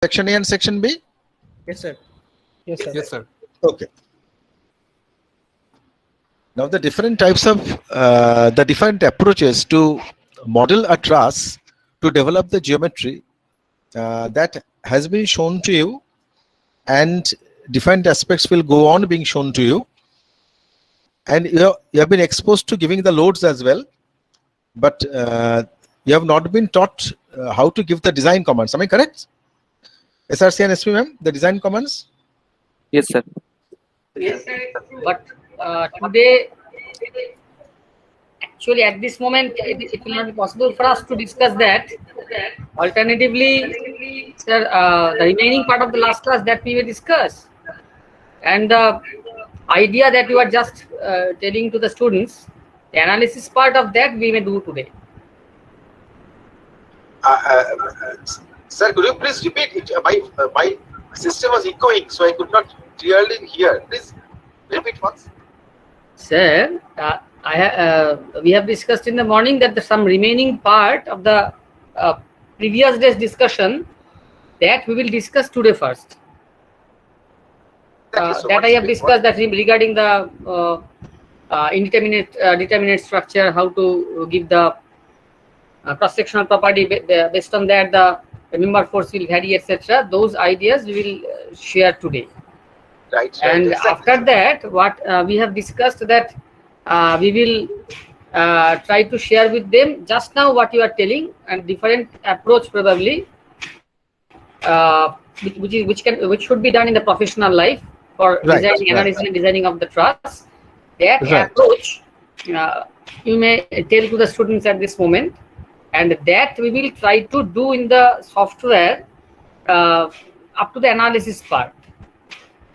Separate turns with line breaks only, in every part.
Section A and Section B?
Yes, sir.
Yes, sir.
Yes, sir.
Okay. Now the different types of the different approaches to model a truss to develop the geometry that has been shown to you, and different aspects will go on being shown to you, and you have been exposed to giving the loads as well, but you have not been taught how to give the design commands. Am I correct? SRC and SP ma'am, the design commands?
Yes, sir.
Yes, but today, actually, at this moment, it will not be possible for us to discuss that. Alternatively, sir, the remaining part of the last class that we will discuss, and the idea that you are just telling to the students, the analysis part of that we may do today.
Sir, could you please repeat it? My system was echoing, so I could not clearly hear. Please repeat once.
Sir, we have discussed in the morning that some remaining part of the previous day's discussion that we will discuss today first. That I have discussed that regarding the indeterminate determinate structure, how to give the cross-sectional property based on that, the member force will vary, etc. Those ideas we will share today.
Right.
And
exactly.
after that, what we have discussed that we will try to share with them just now what you are telling, and different approach probably, which should be done in the professional life for designing, analysis, and designing of the truss. That approach you may tell to the students at this moment, and that we will try to do in the software up to the analysis part.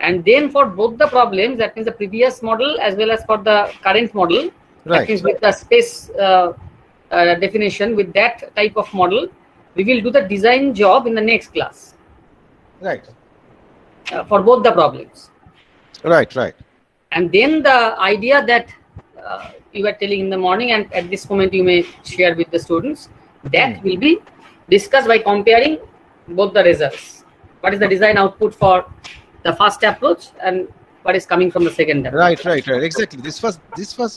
And then for both the problems, that means the previous model as well as for the current model, that means with the space definition, with that type of model, we will do the design job in the next class.
Right.
For both the problems.
Right.
And then the idea that you were telling in the morning, and at this moment you may share with the students, that will be discussed by comparing both the results. What is the design output for the first approach and what is coming from the second approach?
Right. Exactly. This was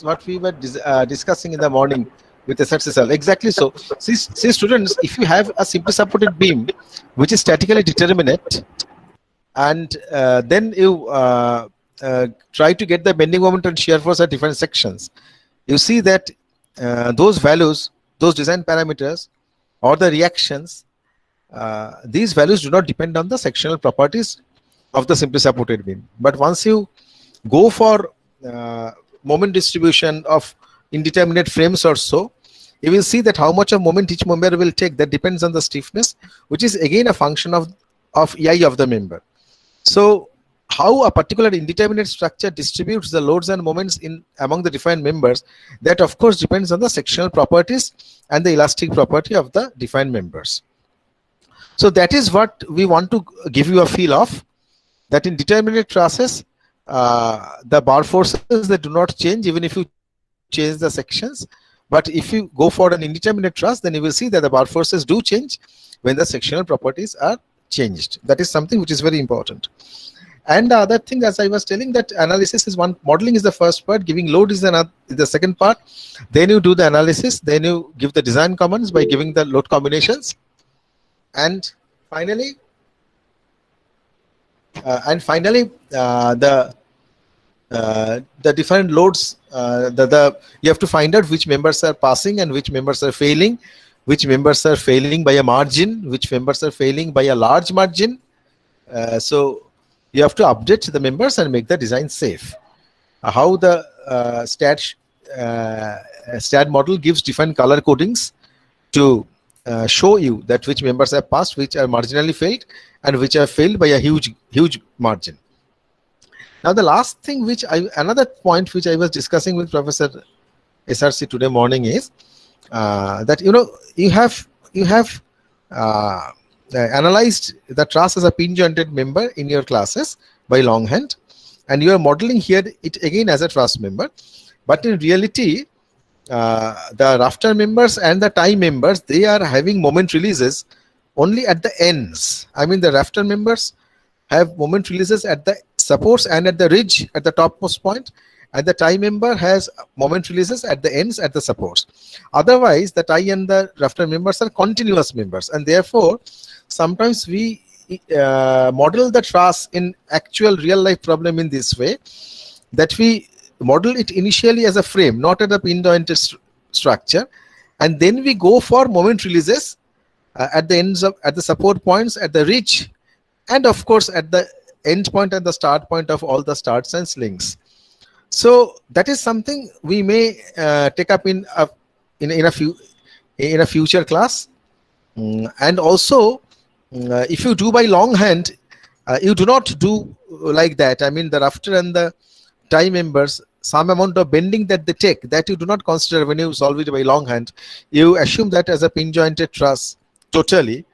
what we were discussing in the morning with SRC. Exactly. So, see students, if you have a simply supported beam which is statically determinate, and then you try to get the bending moment and shear force at different sections, you see that those values, those design parameters or the reactions, these values do not depend on the sectional properties of the simply supported beam. But once you go for moment distribution of indeterminate frames or so, you will see that how much of moment each member will take, that depends on the stiffness, which is again a function of EI of the member. So how a particular indeterminate structure distributes the loads and moments among the defined members, that of course depends on the sectional properties and the elastic property of the defined members. So that is what we want to give you a feel of, that in determinate trusses, the bar forces, they do not change even if you change the sections. But if you go for an indeterminate truss, then you will see that the bar forces do change when the sectional properties are changed. That is something which is very important. And the other thing, as I was telling, that analysis is one, modeling is the first part, giving load is the second part. Then you do the analysis, then you give the design commands by giving the load combinations, and finally the different loads. You have to find out which members are passing and which members are failing, which members are failing by a margin, which members are failing by a large margin. So you have to update the members and make the design safe. How the STAD model gives different color codings to show you that which members have passed, which are marginally failed, and which are failed by a huge margin. Now the last thing, another point which I was discussing with Professor SRC today morning is that you have analyzed the truss as a pin jointed member in your classes by longhand, and you are modeling here it again as a truss member. But in reality, the rafter members and the tie members, they are having moment releases only at the ends. I mean, the rafter members have moment releases at the supports and at the ridge at the topmost point, and the tie member has moment releases at the ends at the supports. Otherwise, the tie and the rafter members are continuous members, and therefore sometimes we model the truss in actual real life problem in this way, that we model it initially as a frame, not at a pin jointed structure, and then we go for moment releases at the ends of, at the support points, at the ridge, and of course at the end point and the start point of all the starts and slings. So that is something we may take up in a future class. And also, if you do by longhand, you do not do like that. I mean, the rafter and the tie members, some amount of bending that they take, that you do not consider when you solve it by longhand. You assume that as a pin jointed truss totally.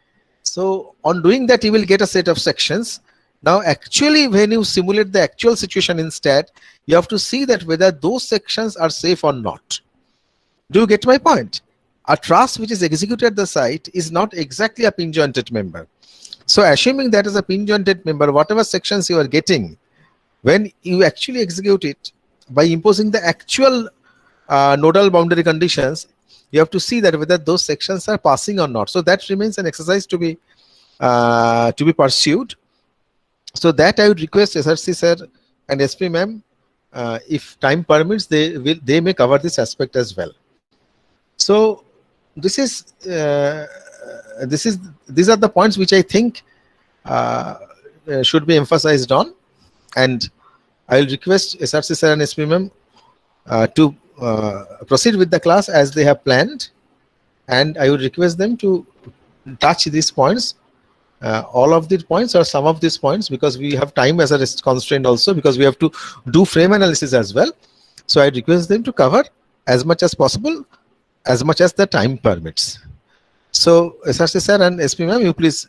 So on doing that, you will get a set of sections. Now, actually, when you simulate the actual situation instead, you have to see that whether those sections are safe or not. Do you get my point? A truss which is executed at the site is not exactly a pin jointed member. So assuming that as a pin jointed member, whatever sections you are getting, when you actually execute it by imposing the actual nodal boundary conditions, you have to see that whether those sections are passing or not. So that remains an exercise to be pursued. So that I would request SRC sir and SP ma'am, if time permits, they may cover this aspect as well. So these are the points which I think should be emphasized on, and I will request SRC sir and SP ma'am to proceed with the class as they have planned, and I would request them to touch these points, all of these points or some of these points, because we have time as a constraint also, because we have to do frame analysis as well. So I request them to cover as much as possible, as much as the time permits. So SRC sir and SP ma'am, you please,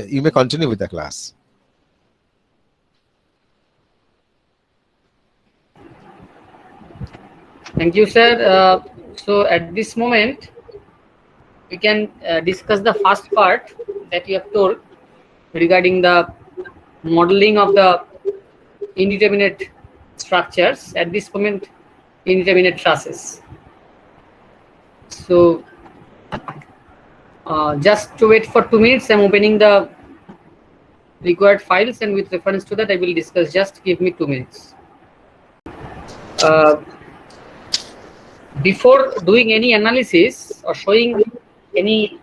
you may continue with the class.
Thank you, sir. So at this moment, we can discuss the first part that you have told regarding the modeling of the indeterminate structures, at this moment indeterminate trusses. So just to wait for 2 minutes, I'm opening the required files, and with reference to that I will discuss. Just give me 2 minutes. Before doing any analysis or showing any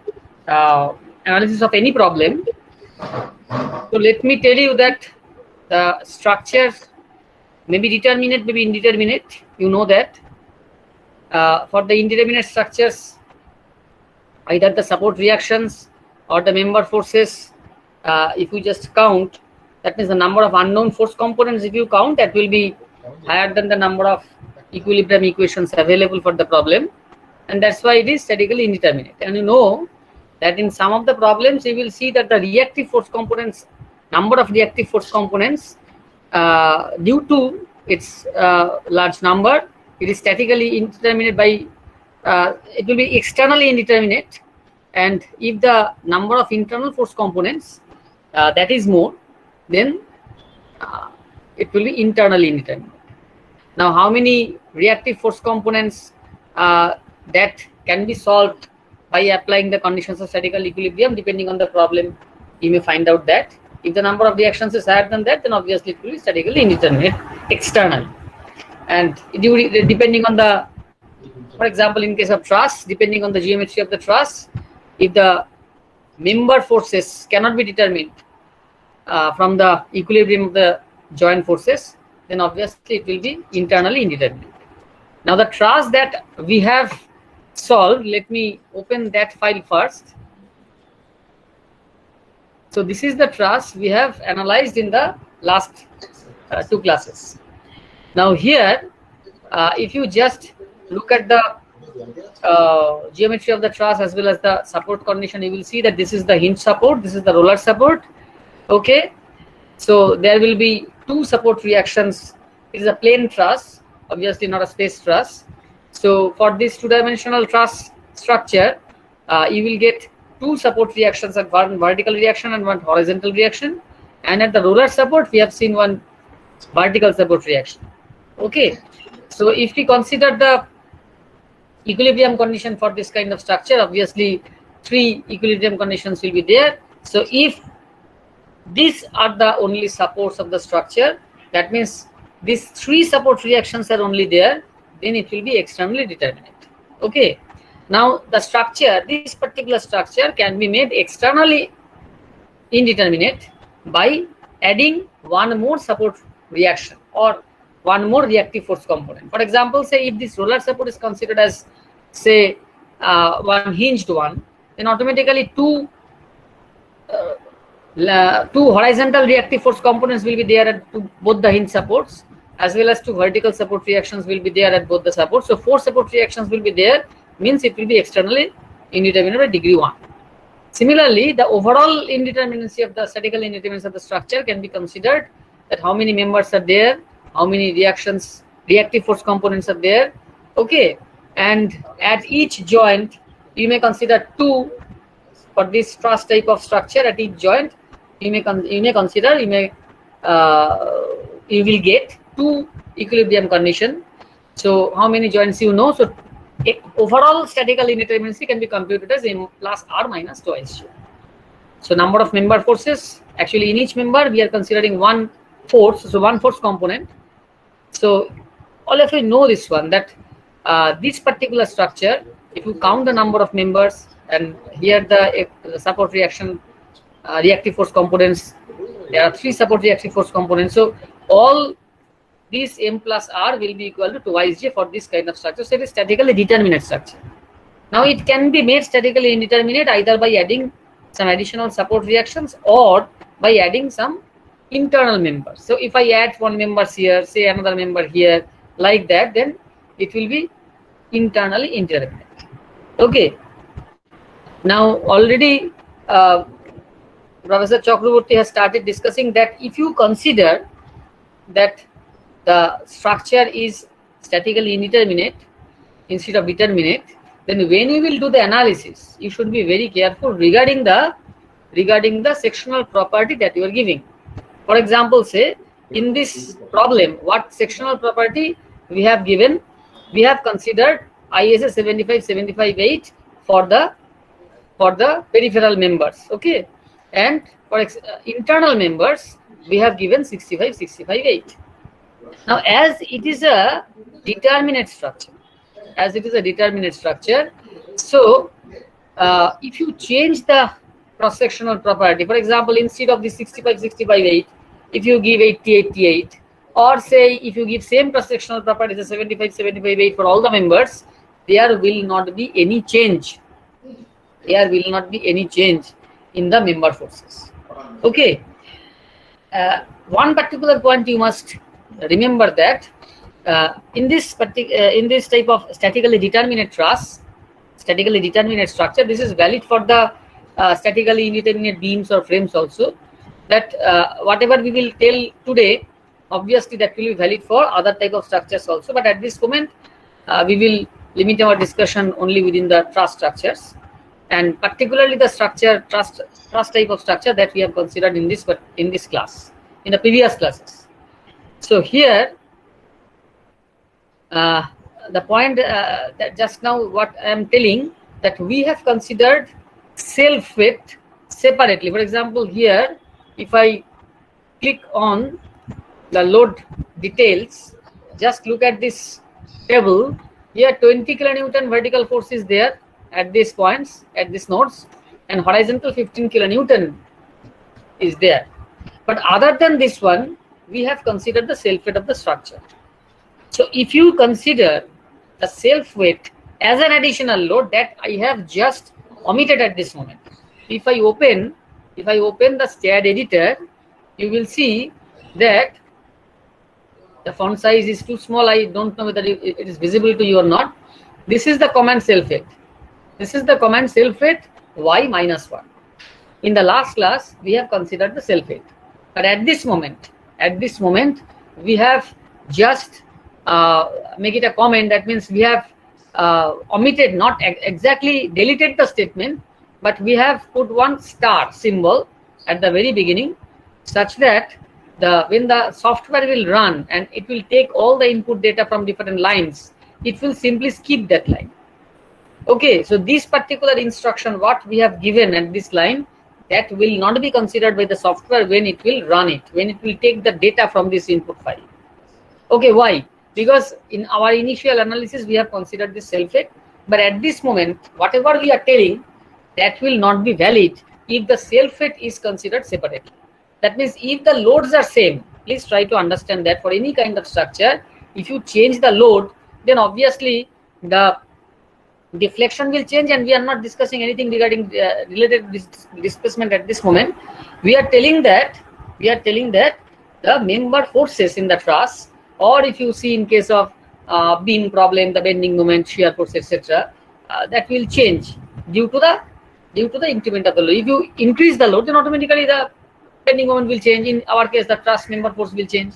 analysis of any problem, so let me tell you that the structures may be determinate, may be indeterminate. You know that for the indeterminate structures, either the support reactions or the member forces, if you just count, that means the number of unknown force components, if you count, that will be higher than the number of equilibrium equations available for the problem, and that's why it is statically indeterminate. And you know that in some of the problems you will see that the reactive force components, number of reactive force components, due to its large number, it is statically indeterminate by it will be externally indeterminate, and if the number of internal force components that is more, then it will be internally indeterminate. Now, how many reactive force components that can be solved by applying the conditions of statical equilibrium, depending on the problem, you may find out that. If the number of reactions is higher than that, then obviously it will be statically indeterminate externally. And depending on the, for example, in case of truss, depending on the geometry of the truss, if the member forces cannot be determined from the equilibrium of the joint forces, then obviously it will be internally indeterminate. Now the truss that we have solved, let me open that file first. So this is the truss we have analyzed in the last 2 classes. Now here, if you just look at the geometry of the truss as well as the support condition, you will see that this is the hinge support, this is the roller support. Okay, so there will be 2 support reactions. It is a plane truss, obviously not a space truss. So for this 2-dimensional truss structure, you will get two support reactions, one vertical reaction and one horizontal reaction. And at the roller support, we have seen one vertical support reaction. Okay. So if we consider the equilibrium condition for this kind of structure, obviously 3 equilibrium conditions will be there. So if these are the only supports of the structure, that means these 3 support reactions are only there, then it will be externally determinate. Okay. Now the structure, this particular structure can be made externally indeterminate by adding one more support reaction or one more reactive force component. For example, say if this roller support is considered as, say, one hinged one, then automatically two horizontal reactive force components will be there at both the hinge supports, as well as 2 vertical support reactions will be there at both the supports. So 4 support reactions will be there, means it will be externally indeterminate by degree 1. Similarly, the overall indeterminacy of the statical indeterminacy of the structure can be considered, that how many members are there, how many reactive force components are there. Okay, and at each joint you may consider 2 for this truss type of structure. At each joint you will get 2 equilibrium condition. So how many joints you know? So overall statical indeterminacy can be computed as m plus r minus twice J. So number of member forces, actually in each member we are considering one force, so one force component. So all of you know this one, that this particular structure, if you count the number of members, and here the support reaction reactive force components, there are 3 support reactive force components. So all these m plus r will be equal to twice J for this kind of structure. So it is statically determinate structure. Now it can be made statically indeterminate either by adding some additional support reactions or by adding some internal members. So if I add one member here, say another member here, like that, then it will be internally indeterminate. Okay. Now already Professor Chakraborty has started discussing that if you consider that the structure is statically indeterminate instead of determinate, then when you will do the analysis, you should be very careful regarding the sectional property that you are giving. For example, say in this problem, what sectional property we have given? We have considered ISA 75-75-8 for the peripheral members. Okay, and for internal members we have given 65-65-8. Now, as it is a determinate structure, so if you change the cross-sectional property, for example, instead of the 65-65-8, if you give 80-88, or say if you give same cross-sectional property as 75-75-8 for all the members, there will not be any change. There will not be any change in the member forces. Okay. One particular point you must remember, that in this type of statically determinate truss, statically determinate structure, this is valid for the statically indeterminate beams or frames also, that whatever we will tell today, obviously that will be valid for other type of structures also, but at this moment we will limit our discussion only within the truss structures, and particularly the truss type of structure that we have considered in this class, in the previous classes. So here the point that just now what I am telling, that we have considered self weight separately. For example, here if I click on the load details, just look at this table. Here 20 kilonewton vertical force is there at these points, at these nodes, and horizontal 15 kilonewton is there. But other than this one, we have considered the self weight of the structure. So if you consider the self weight as an additional load that I have just omitted at this moment, if I open the STAAD editor, you will see that the font size is too small. I don't know whether it is visible to you or not. This is the command self weight. This is the command self weight y minus 1. In the last class, we have considered the self weight, but at this moment, we have just make it a comment. That means we have omitted, not exactly deleted the statement, but we have put one star symbol at the very beginning, such that when the software will run and it will take all the input data from different lines, it will simply skip that line. Okay, so this particular instruction, what we have given at this line, that will not be considered by the software when it will run it, when it will take the data from this input file. Okay, why? Because in our initial analysis, we have considered this self-head, but at this moment, whatever we are telling, that will not be valid if the self-head is considered separately. That means if the loads are same, please try to understand that for any kind of structure, if you change the load, then obviously the deflection will change, and we are not discussing anything regarding related displacement at this moment. We are telling that the member forces in the truss, or if you see in case of beam problem, the bending moment, shear force, etc., that will change due to the increment of the load. If you increase the load, then automatically the bending moment will change. In our case, the truss member force will change.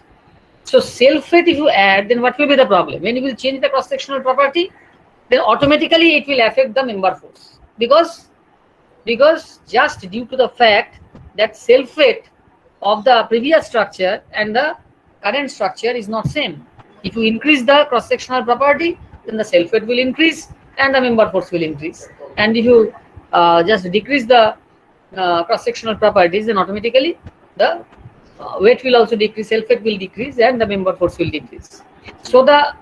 So self-weight if you add, then what will be the problem? When you will change the cross-sectional property, then automatically it will affect the member force, because just due to the fact that self-weight of the previous structure and the current structure is not same. If you increase the cross-sectional property, then the self-weight will increase and the member force will increase. And if you just decrease the cross-sectional properties, then automatically the weight will also decrease, self-weight will decrease, and the member force will decrease. So the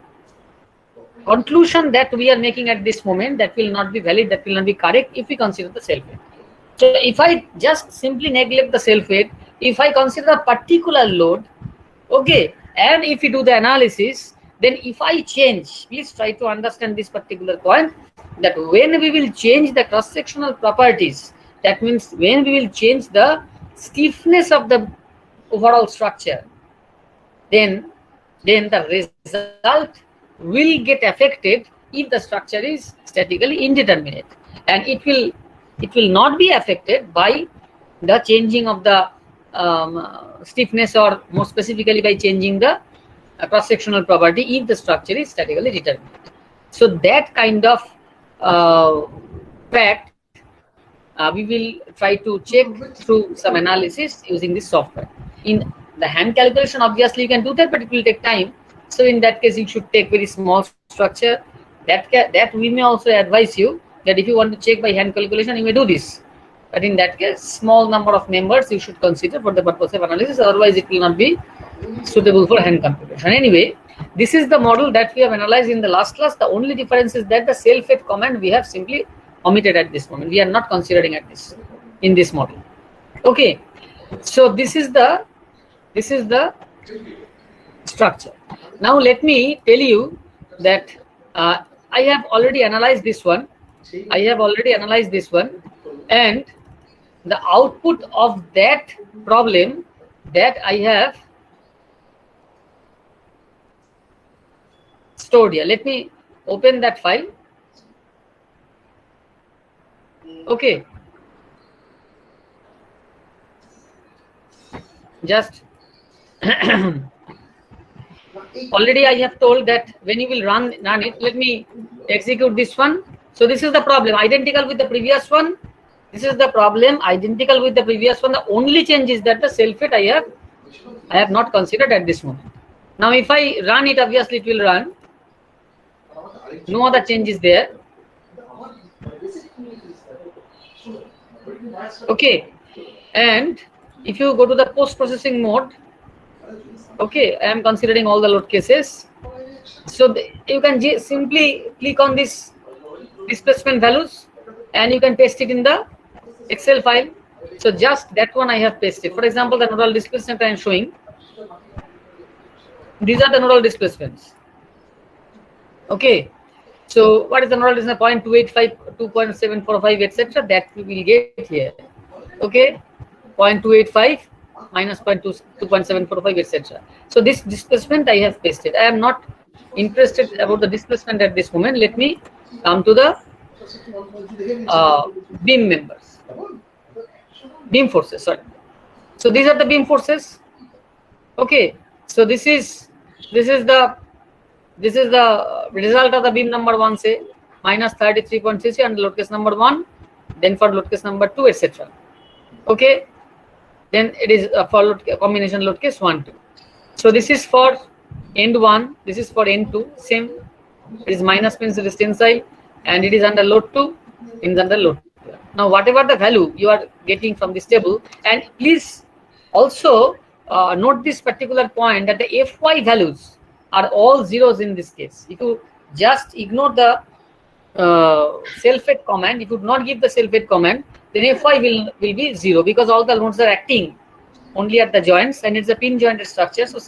conclusion that we are making at this moment, that will not be valid, that will not be correct if we consider the self-weight. So if I just simply neglect the self-weight, if I consider a particular load, okay, and if we do the analysis, then if I change, please try to understand this particular point, that when we will change the cross-sectional properties, that means when we will change the stiffness of the overall structure, then the result will get affected if the structure is statically indeterminate, and it will not be affected by the changing of the stiffness, or more specifically by changing the cross-sectional property if the structure is statically determinate. So that kind of fact we will try to check through some analysis using this software. In the hand calculation, obviously you can do that, but it will take time. So in that case, you should take very small structure. That we may also advise you that if you want to check by hand calculation, you may do this. But in that case, small number of members you should consider for the purpose of analysis. Otherwise, it will not be suitable for hand computation. Anyway, this is the model that we have analyzed in the last class. The only difference is that the self-weight command we have simply omitted at this moment. We are not considering at this in this model. Okay, so this is the structure. Now let me tell you that I have already analyzed this one. And the output of that problem that I have stored here. Let me open that file. Okay. Just already I have told that when you will run it, let me execute this one. So this is the problem, identical with the previous one. This is the problem, identical with the previous one. The only change is that the self-weight I have not considered at this moment. Now if I run it, obviously it will run. No other change is there. Okay, and if you go to the post-processing mode, okay, I am considering all the load cases. So you can simply click on this displacement values and you can paste it in the Excel file. So just that one I have pasted. For example, the nodal displacement I am showing. These are the nodal displacements. Okay. So what is the nodal displacement? 0.285, 2.745, etc. That we will get here. Okay. 0.285 minus 2.745, etc. So this displacement I have pasted. I am not interested about the displacement at this moment. Let me come to the beam members, beam forces. Sorry. So these are the beam forces. Okay. So this is the result of the beam number 1, say minus 33.33 and load case number 1. then for load case number 2, etc. Okay, then it is for combination load case 1, 2. So this is for end 1, this is for end 2, same. It is minus means it is tensile, and it is under load 2, it is under load 2. Now whatever the value you are getting from this table, and please also note this particular point that the Fy values are all zeros in this case. If you just ignore the self-weight command, if you do not give the self-weight command, then Fy will be 0, because all the loads are acting only at the joints, and it's a pin jointed structure, so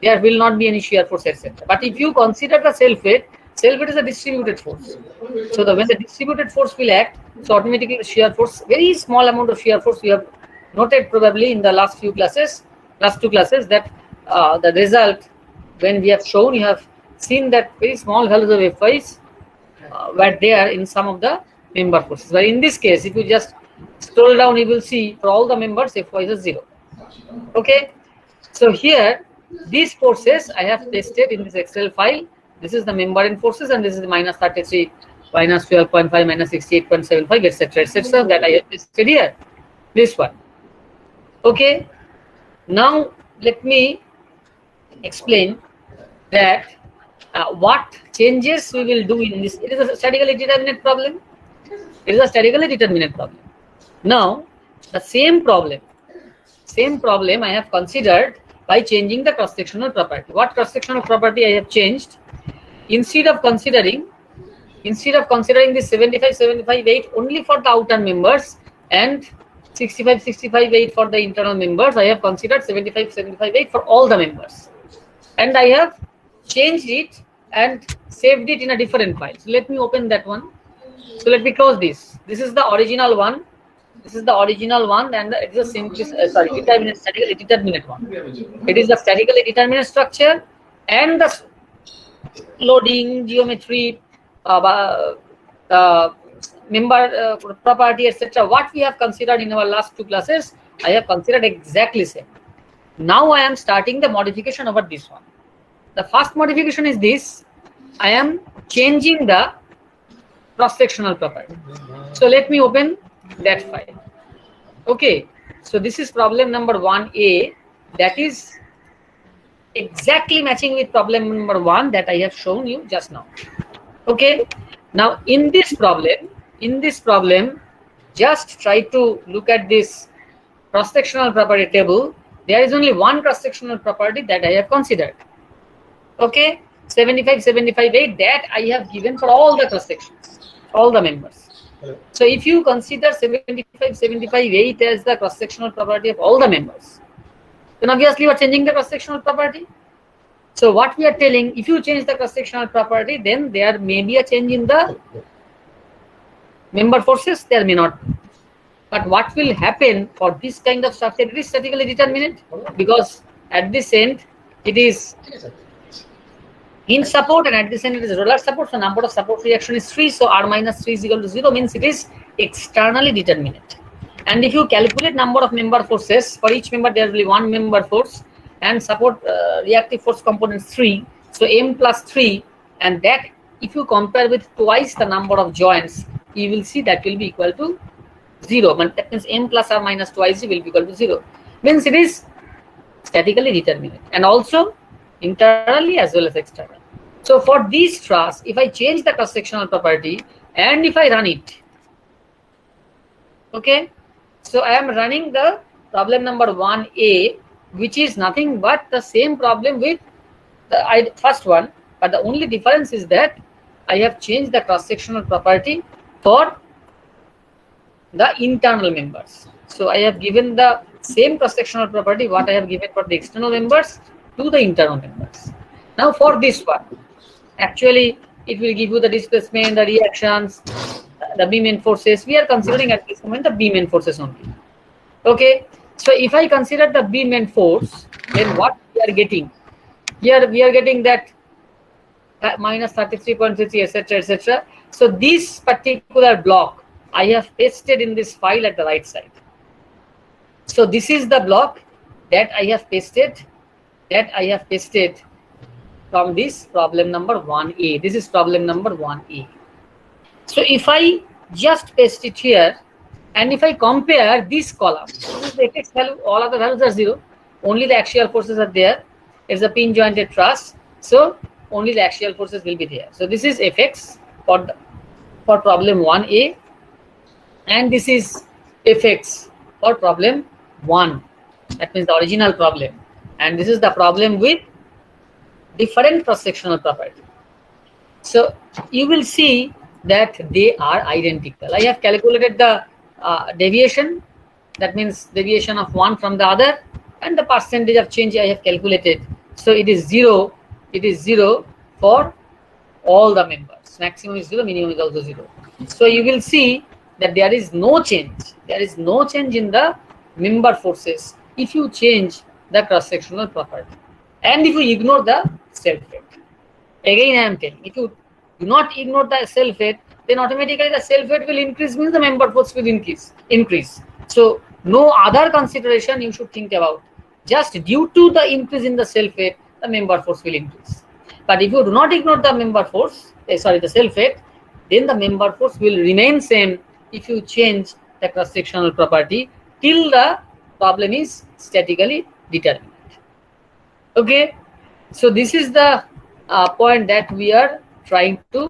there will not be any shear force, etc. But if you consider the self-weight is a distributed force. So when the distributed force will act, so automatically shear force, very small amount of shear force we have noted probably in the last two classes, that the result, when we have shown, you have seen that very small values of Fys were there in some of the member forces. But in this case, if you just scroll down, you will see for all the members Fy is 0. Okay, so here these forces I have tested in this Excel file. This is the member end forces, and this is the minus 33, minus 12.5, minus 68.75, etc., etc. that I have tested here. This one. Okay. Now let me explain that what changes we will do in this. It is a statically determinate problem. It is a statically determinate problem. Now the same problem I have considered by changing the cross-sectional property. What cross-sectional property I have changed? Instead of considering this 75-75-8 only for the outer members and 65-65-8 for the internal members, I have considered 75-75-8 for all the members, and I have changed it and saved it in a different file. So let me open that one. So let me close this. This is the original one. And it is a statically determinate one. It is a statically determinate structure, and the loading, geometry, member property, etc. What we have considered in our last two classes, I have considered exactly same. Now I am starting the modification over this one. The first modification is this: I am changing the cross-sectional property. So let me open that file. Okay, so this is problem number 1A, that is exactly matching with problem number 1 that I have shown you just now. Okay, now in this problem, just try to look at this cross-sectional property table. There is only one cross-sectional property that I have considered. Okay, 75-75-8 that I have given for all the cross-sections, all the members. So if you consider 75-75-8 as the cross-sectional property of all the members, then obviously you are changing the cross-sectional property. So what we are telling, if you change the cross-sectional property, then there may be a change in the member forces, there may not be. But what will happen for this kind of structure? It is statically determinate, because at this end it is in support, and at this end it is roller support. So number of support reaction is 3. So R minus 3 is equal to 0, means it is externally determinate. And if you calculate number of member forces, for each member there will be one member force, and support reactive force component 3. So M plus 3, and that if you compare with twice the number of joints, you will see that will be equal to 0. But that means M plus or minus twice will be equal to 0. Means it is statically determinate, and also internally as well as externally. So for these truss, if I change the cross-sectional property and if I run it, okay, so I am running the problem number 1A, which is nothing but the same problem with the first one, but the only difference is that I have changed the cross-sectional property for the internal members. So I have given the same cross-sectional property what I have given for the external members to the internal members. Now for this one, actually it will give you the displacement, the reactions, the beam end forces. We are considering at this moment the beam end forces only. Okay, so if I consider the beam end force, then what we are getting? Here we are getting that minus 33.33, etc., etc. So this particular block I have pasted in this file at the right side. So this is the block that I have pasted, from this problem number 1A. This is problem number 1A. So if I just paste it here, And if I compare this column, this is the Fx value, all other values are 0. Only the axial forces are there. It's a pin jointed truss, so only the axial forces will be there. So this is Fx for problem 1a, and this is Fx for problem 1. That means the original problem, and this is the problem with different cross-sectional property. So you will see that they are identical. I have calculated the deviation, that means deviation of one from the other, and the percentage of change I have calculated. So it is 0. It is 0 for all the members. Maximum is 0, minimum is also 0. So you will see that there is no change. There is no change in the member forces if you change the cross-sectional property, and if you ignore the self-weight. Again, I am telling, if you do not ignore the self-weight, then automatically the self-weight will increase, means the member force will increase. So no other consideration you should think about. Just due to the increase in the self-weight, the member force will increase. But if you do not ignore the member force, the self-weight, then the member force will remain same if you change the cross-sectional property till the problem is statically determined. Okay, so this is the point that we are trying to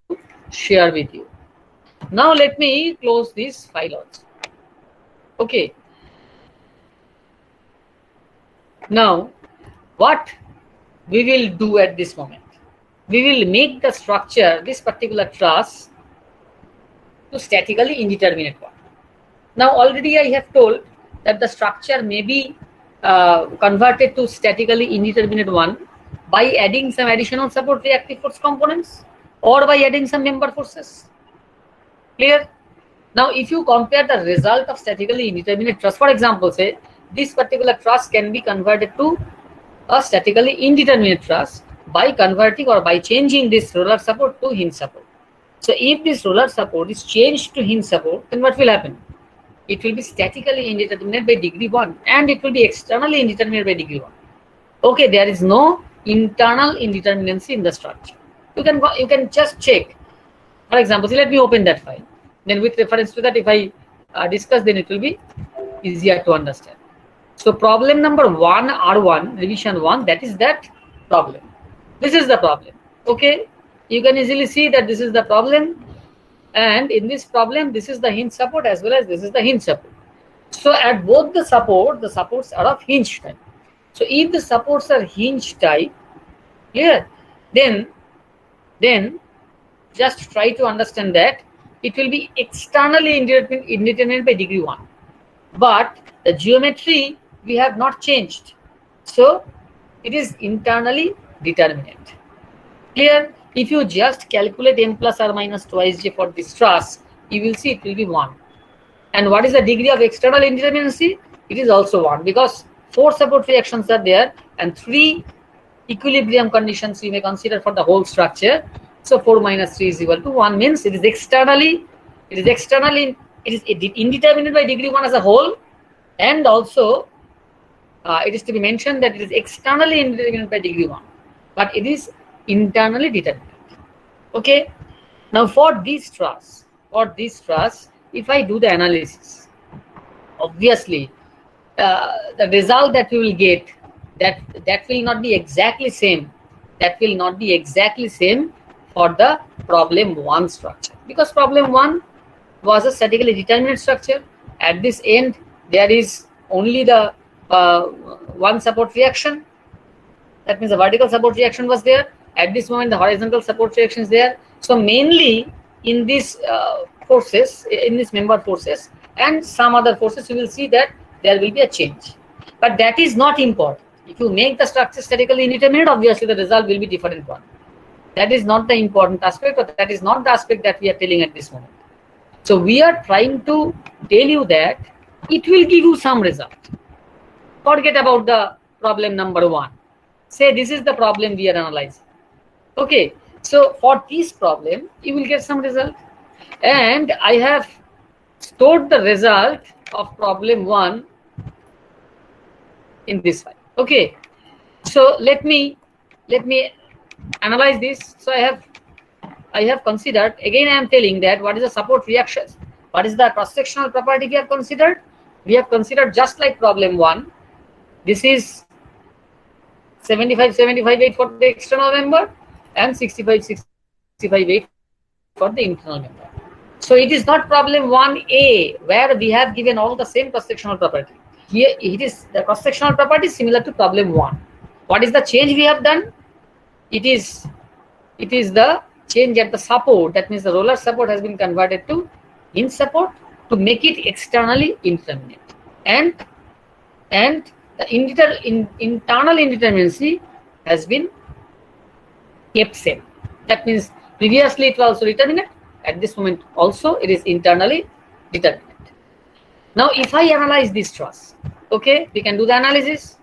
share with you. Now let me close this file also. Okay. Now what we will do at this moment, we will make the structure, this particular truss, to statically indeterminate one. Now already I have told that the structure may be converted to statically indeterminate one by adding some additional support reactive force components or by adding some member forces. Clear? Now if you compare the result of statically indeterminate truss, for example, say this particular truss can be converted to a statically indeterminate truss by converting or by changing this roller support to hinge support. So if this roller support is changed to hinge support, then what will happen? It will be statically indeterminate by degree 1, and it will be externally indeterminate by degree 1. Okay, there is no internal indeterminacy in the structure. You can just check. For example, let me open that file. Then with reference to that, if I discuss, then it will be easier to understand. So problem number 1, R1, revision 1, that is that problem. This is the problem. Okay, you can easily see that this is the problem. And in this problem, this is the hinge support as well as this is the hinge support. So at both the supports are of hinge type. So if the supports are hinge type, clear, then just try to understand that it will be externally indeterminate by degree 1. But the geometry we have not changed. So it is internally determinate. Clear? If you just calculate m plus or minus twice j for this truss, you will see it will be 1. And what is the degree of external indeterminacy? It is also 1, because 4 support reactions are there and 3 equilibrium conditions you may consider for the whole structure. So 4 minus 3 is equal to 1, means it is indeterminate by degree 1 as a whole, and also it is to be mentioned that it is externally indeterminate by degree 1, but it is internally determinate. Okay. Now for this truss, if I do the analysis, obviously the result that we will get, that will not be exactly same. That will not be exactly same for the problem 1 structure, because problem 1 was a statically determinate structure. At this end, there is only the one support reaction. That means the vertical support reaction was there. At this moment, the horizontal support reaction is there. So mainly in these forces, in these member forces and some other forces, you will see that there will be a change. But that is not important. If you make the structure statically indeterminate, obviously the result will be different one. That is not the important aspect, but that is not the aspect that we are telling at this moment. So we are trying to tell you that it will give you some result. Forget about the problem number 1. Say this is the problem we are analyzing. Okay, so for this problem, you will get some result. And I have stored the result of problem 1 in this file. Okay, so let me analyze this. So I have considered, again I am telling that what is the support reaction. What is the cross-sectional property we have considered? We have considered just like problem 1. This is 75, 75, 8 for the external member and 65, 65, 8 for the internal member. So it is not problem 1A where we have given all the same cross-sectional property. Here it is the cross-sectional property similar to problem 1. What is the change we have done? It is the change at the support. That means the roller support has been converted to hinge support to make it externally indeterminate. And the internal indeterminacy has been kept same. That means previously it was also determinate. At this moment also it is internally determinate. Now if I analyze this truss, okay, we can do the analysis.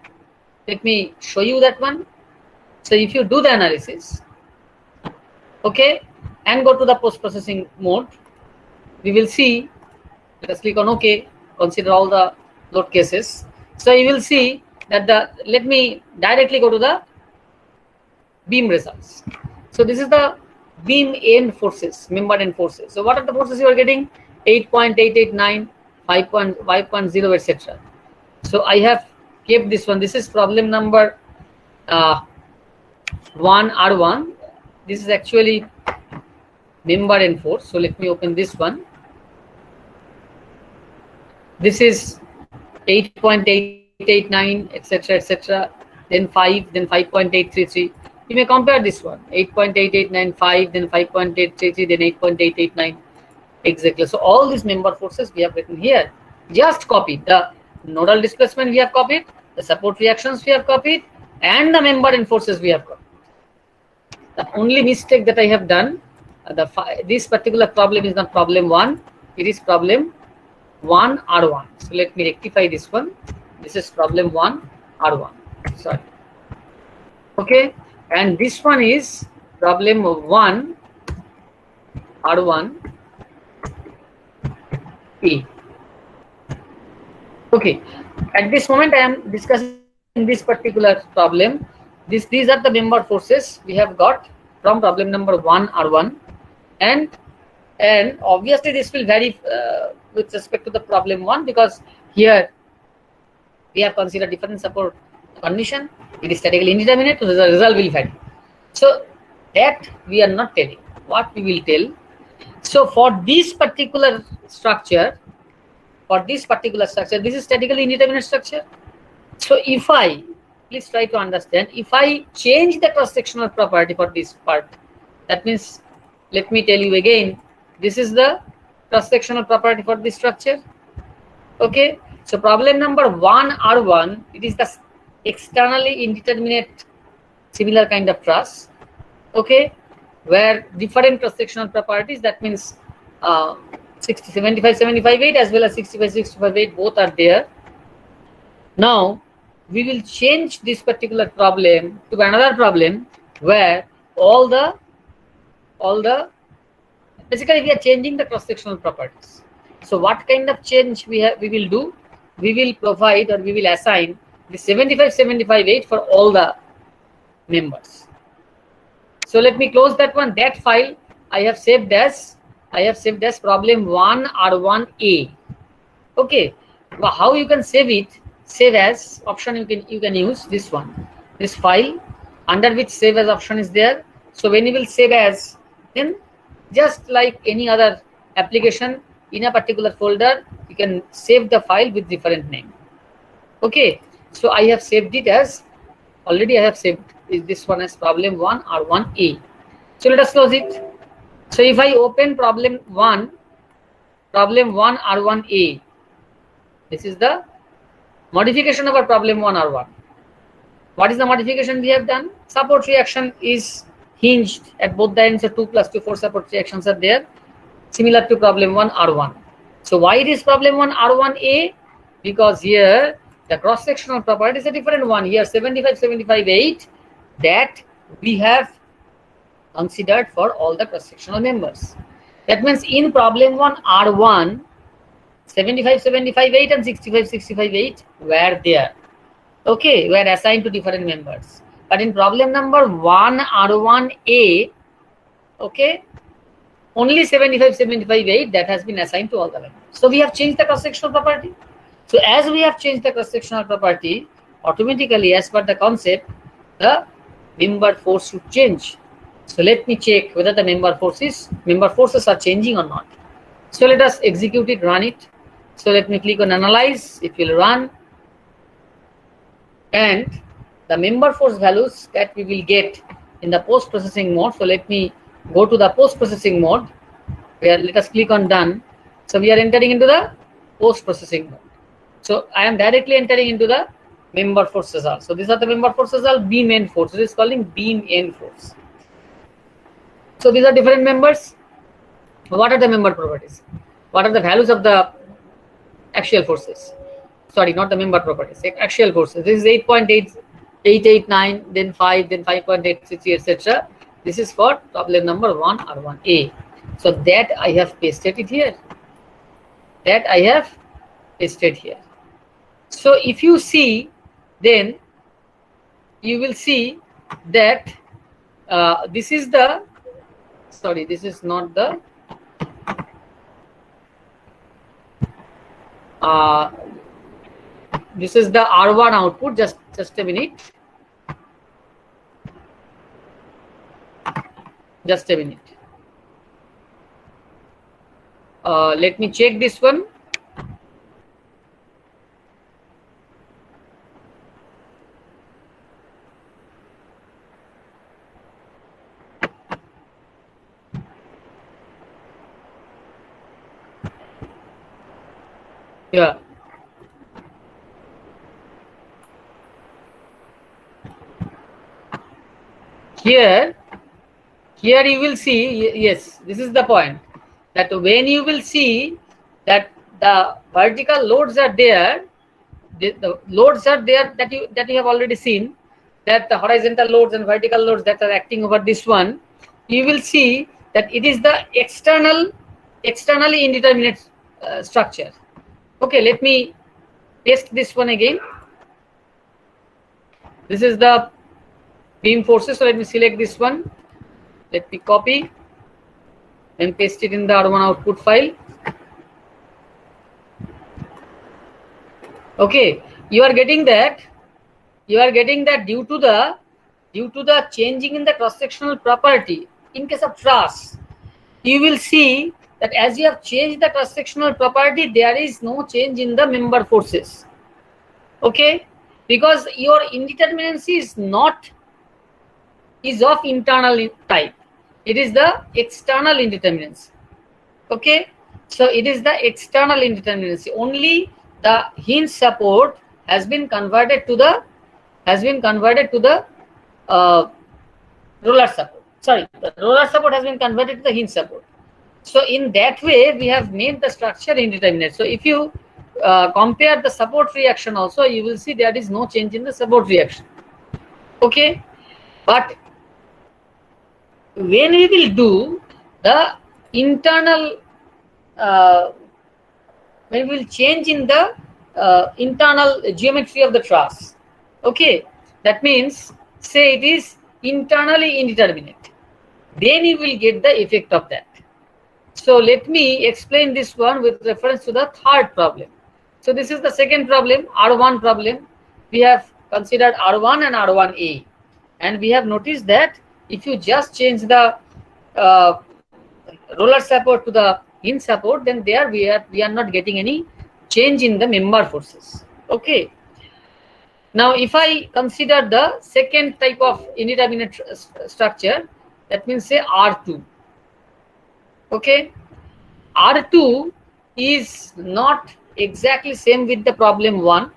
Let me show you that one. So if you do the analysis, okay, and go to the post-processing mode, we will see, let us click on OK, consider all the load cases. So you will see that let me directly go to the beam results. So this is the beam end forces, member end forces. So what are the forces you are getting? 8.889, 5.0, etc. So I have kept this one. This is problem number 1R1. This is actually member end force. So let me open this one. This is 8.889, etc., etc. Then 5, then 5.833. You may compare this one, 8.8895, then 5.833, then 8.889, exactly. So all these member forces we have written here. Just copy the nodal displacement we have copied, the support reactions we have copied, and the member end forces we have copied. The only mistake that I have done, this particular problem is not problem 1, it is problem 1R1. So let me rectify this one. This is problem 1R1. Sorry. Okay. And this one is problem 1R1P. Okay. At this moment, I am discussing this particular problem. These are the member forces we have got from problem number 1R1, and obviously this will vary with respect to the problem 1 because here we have considered different support condition. It is statically indeterminate, so the result will vary. So that we are not telling. What we will tell. So for this particular structure, this is statically indeterminate structure. So if I, please try to understand, if I change the cross-sectional property for this part, that means, let me tell you again, this is the cross-sectional property for this structure. Okay. So problem number 1R1, it is the externally indeterminate similar kind of truss, okay, where different cross-sectional properties, that means 75, 75, 8 as well as 65, 65, 8 both are there. Now we will change this particular problem to another problem where basically we are changing the cross-sectional properties. So what kind of change we will do? We will provide or we will assign the 75, 75, 8 for all the members. So let me close that one. That file I have saved as problem 1R1A. Okay. Well, how you can save it? Save as option you can use this one. This file under which save as option is there. So when you will save as, then just like any other application in a particular folder, you can save the file with different name. Okay. So I have saved it as, already I have saved this one as problem 1R1A. So let us close it. So if I open problem 1R1A, this is the modification of our problem 1R1. What is the modification we have done? Support reaction is hinged at both the ends, so 2 + 2, 4 support reactions are there, similar to problem 1R1. So why it is problem 1R1A? Because here the cross-sectional property is a different one. Here 75, 75, 8 that we have considered for all the cross-sectional members. That means in problem 1R1, 75, 75, 8 and 65, 65, 8 were there. Okay, were assigned to different members. But in problem number 1R1A, okay, only 75, 75, 8 that has been assigned to all the members. So we have changed the cross-sectional property. So as we have changed the cross-sectional property, automatically as per the concept, the member force should change. So let me check whether the member forces are changing or not. So let us execute it, run it. So let me click on analyze, it will run. And the member force values that we will get in the post-processing mode. So let me go to the post-processing mode, where let us click on done. So we are entering into the post-processing mode. So I am directly entering into the member force result. So these are the member force result, beam end force. It is calling beam end force. So these are different members. What are the member properties? What are the values of the axial forces? Sorry, not the member properties. Axial forces. This is 8.889, then 5, then 5.863, etc. This is for problem number 1 or 1A. So that I have pasted it here. That I have pasted here. So if you see, then you will see that this is the, sorry, this is not the, this is the R1 output. Just a minute. Just a minute. Let me check this one. Yeah. Here you will see, yes, this is the point, that when you will see that the vertical loads are there, the loads are there that you have already seen, that the horizontal loads and vertical loads that are acting over this one, you will see that it is the externally indeterminate structure. Okay, let me paste this one again. This is the beam forces. So let me select this one. Let me copy and paste it in the R1 output file. Okay, you are getting that due to the changing in the cross-sectional property in case of truss, you will see that as you have changed the cross-sectional property, there is no change in the member forces. Okay, because your indeterminacy is of internal type. It is the external indeterminacy. Okay, so it is the external indeterminacy. Only the hinge support has been converted to the roller support. Sorry, the roller support has been converted to the hinge support. So in that way, we have made the structure indeterminate. So if you compare the support reaction also, you will see there is no change in the support reaction. Okay, but when we will do the internal, when we will change in the internal geometry of the truss, okay, that means say it is internally indeterminate, then you will get the effect of that. So let me explain this one with reference to the third problem. So this is the second problem, R1 problem. We have considered R1 and R1A, and we have noticed that if you just change the roller support to the hinge support, then there we are not getting any change in the member forces. Okay. Now, if I consider the second type of indeterminate structure, that means say R2. Okay, R2 is not exactly same with the problem 1.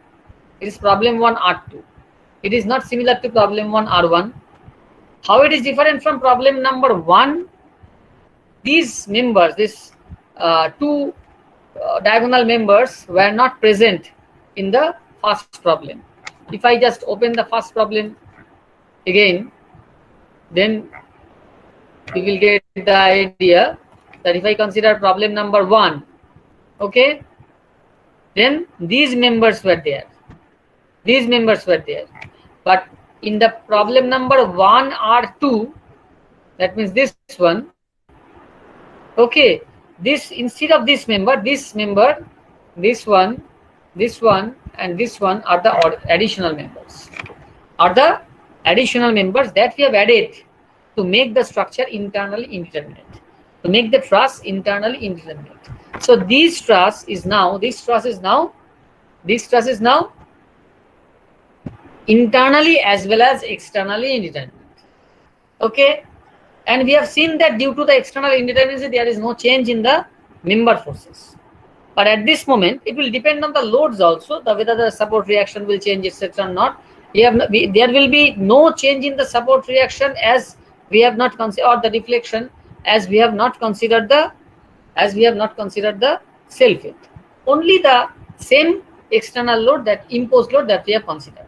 It is problem 1 R2. It is not similar to problem 1 R1. How it is different from problem number 1? These members, these two diagonal members were not present in the first problem. If I just open the first problem again, then we will get the idea that if I consider problem number 1, okay, then these members were there. These members were there. But in the problem number 1 R2, that means this one, Okay, this instead of this member, this one, and this one are the additional members. Are the additional members that we have added to make the structure internally indeterminate, to make the truss internally indeterminate. So this truss is now internally as well as externally indeterminate. Okay, and we have seen that due to the external indeterminacy, there is no change in the member forces. But at this moment, it will depend on the loads also, whether the support reaction will change, etc. or not. There will be no change in the support reaction as we have not considered, or the deflection as we have not considered the self weight. Only the same external load, that imposed load, that we have considered.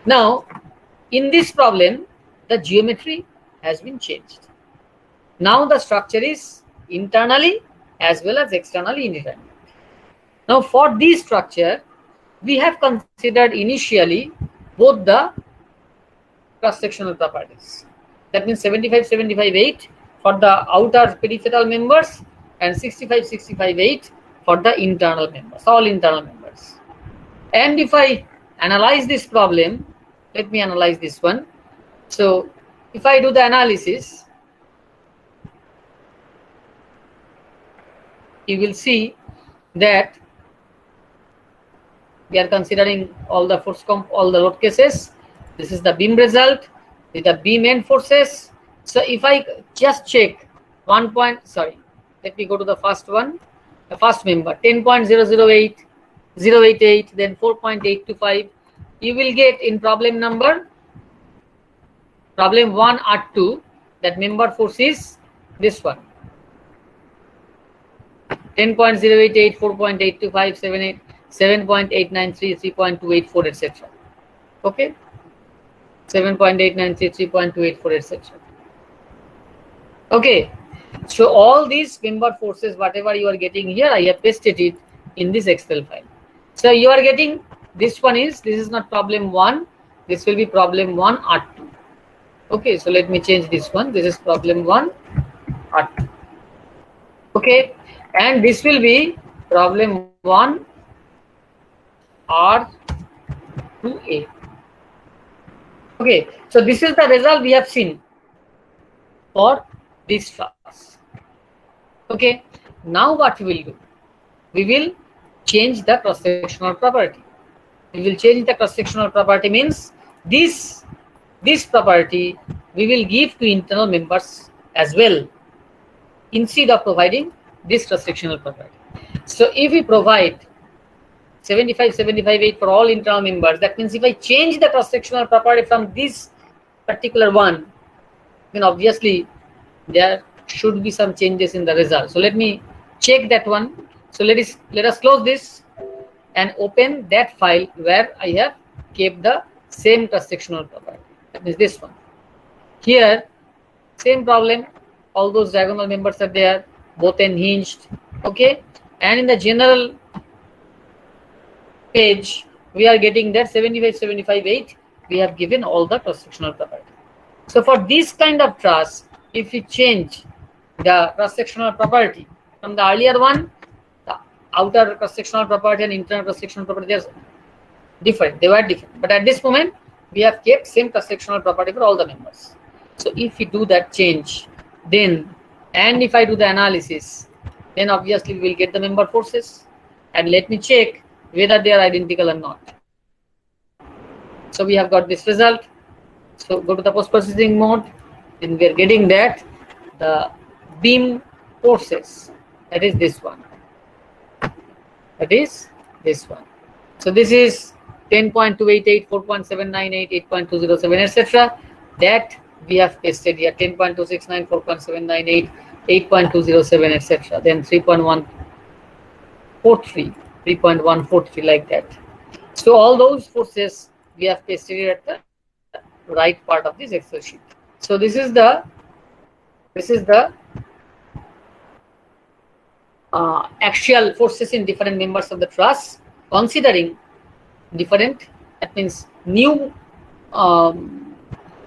Now, in this problem, the geometry has been changed. Now the structure is internally as well as externally indeterminate. Now for this structure, we have considered initially both the cross-sectional properties. That means 75-75-8 for the outer peripheral members and 65-65-8 for the internal members, all internal members. And if I analyze this problem, let me analyze this one. So if I do the analysis, you will see that we are considering all the all the load cases. This is the beam result, with the beam end forces. So if I just check let me go to the first one, the first member, 10.008, 088, then 4.825. You will get in problem 1 R2, that member force is this one, 10.088, 4.825, 7.893, 3.284, etc. Okay, 7.893, 3.284, etc. Okay, so all these member forces, whatever you are getting here, I have pasted it in this Excel file. So you are getting this is not problem 1, this will be problem 1 R2. Okay, so let me change this one. This is problem 1 R2. Okay, and this will be problem 1 R2A. Okay, so this is the result we have seen for this truss. Okay, now what we will do? We will change the cross-sectional property. We will change the cross-sectional property means this property we will give to internal members as well, instead of providing this cross-sectional property. So if we provide 75-75-8 for all internal members, that means if I change the cross-sectional property from this particular one, then obviously there should be some changes in the result. So let me check that one. So let us close this and open that file where I have kept the same cross-sectional property. That means this one. Here, same problem. All those diagonal members are there, both unhinged. Okay, and in the general page, we are getting that 75-75-8. We have given all the cross-sectional property. So for this kind of truss, if we change the cross-sectional property from the earlier one, the outer cross-sectional property and internal cross-sectional property are different. They were different, but at this moment we have kept same cross-sectional property for all the members. So if we do that change, then, and if I do the analysis, then obviously we will get the member forces. And let me check whether they are identical or not. So we have got this result. So go to the post-processing mode, and we are getting that the beam forces, that is this one. That is this one. So this is 10.288, 4.798, 8.207, etc. That we have pasted here, 10.269, 4.798, 8.207, etc. Then 3.143, 3.143, like that. So all those forces we have pasted here at the right part of this Excel sheet. So this is the axial forces in different members of the truss, considering different, that means new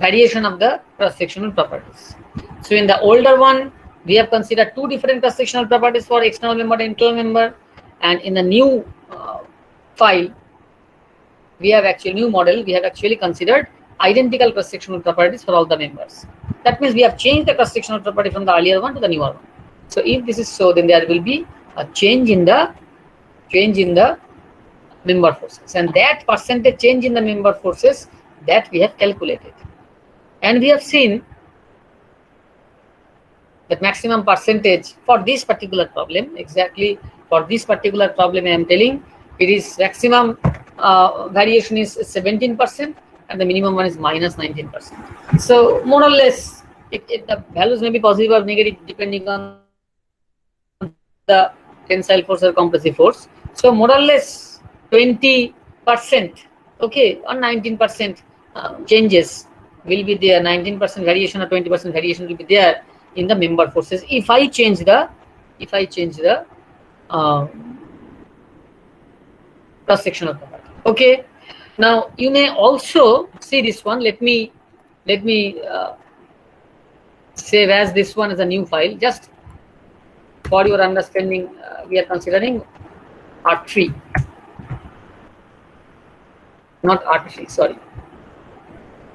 variation of the cross-sectional properties. So in the older one, we have considered two different cross-sectional properties for external member and internal member, and in the new file, we have actually new model. We have actually considered identical cross-sectional properties for all the members. That means we have changed the cross-sectional property from the earlier one to the newer one. So if this is so, then there will be a change in the member forces, and that percentage change in the member forces that we have calculated, and we have seen that maximum percentage for this particular problem. Exactly for this particular problem, I am telling it is maximum variation is 17% and the minimum one is minus 19%. So more or less, the values may be positive or negative depending on the tensile force or compressive force. So more or less 20%, okay, or 19% changes will be there. 19% variation or 20% variation will be there in the member forces if I change the cross sectional property. Okay, now you may also see this one. Let me save as this one as a new file. Just for your understanding, we are considering R3, not R3, sorry.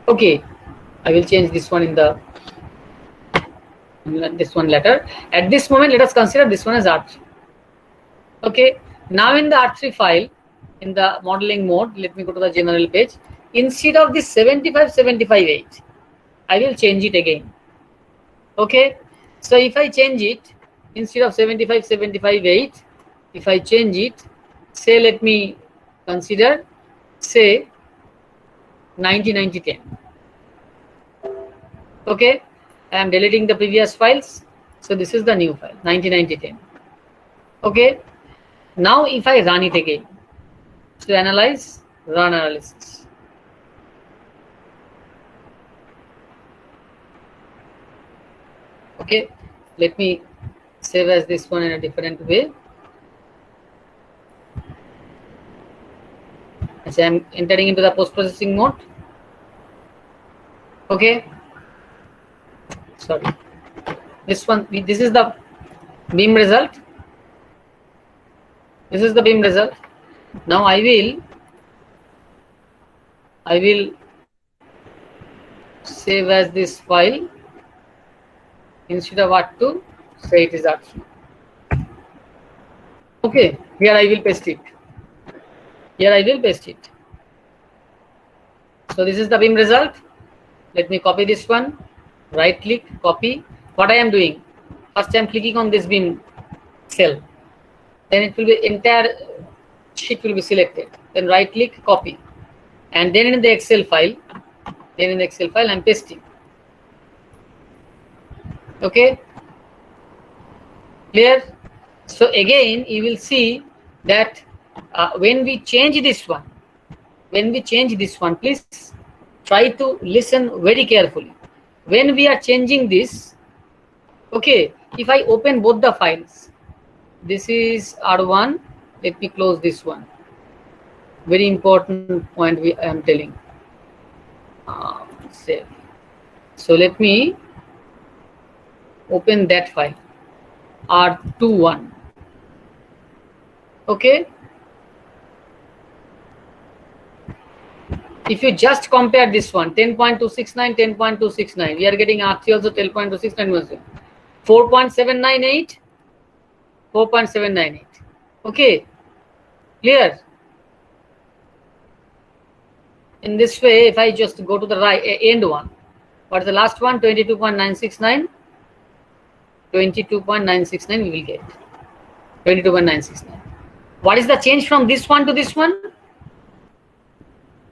Okay, I will change this one in the this one later. At this moment, let us consider this one as R3. Okay, now in the R3 file, in the modeling mode, let me go to the general page. Instead of this 75-75-8, I will change it again. Okay, so if I change it, instead of 75-75-8, if I change it, say let me consider, say 90-90-10. Okay, I am deleting the previous files, so this is the new file 90-90-10. Okay, now if I run it again, to analyze, run analysis. Okay, let me save as this one in a different way. As I am entering into the post-processing mode. Okay, sorry, this one, this is the beam result. This is the beam result. Now I will save as this file. Instead of R2, say it is R3. Okay, here I will paste it. Here I will paste it. So this is the beam result. Let me copy this one. Right click, copy. What I am doing? First I am clicking on this beam cell. Then it will be entire sheet will be selected. Then right click, copy. And then in the Excel file, I am pasting. Okay, clear? So again, you will see that when we change this one, please try to listen very carefully. When we are changing this, okay, if I open both the files, this is R1, let me close this one. Very important point I am telling. Save. So let me open that file, R21. Okay, if you just compare this one, 10.269, 10.269, we are getting R3 also 10.269, 4.798, 4.798. Okay, clear? In this way, if I just go to the right end one, what is the last one? 22.969. 22.969 we will get. 22.969. What is the change from this one to this one?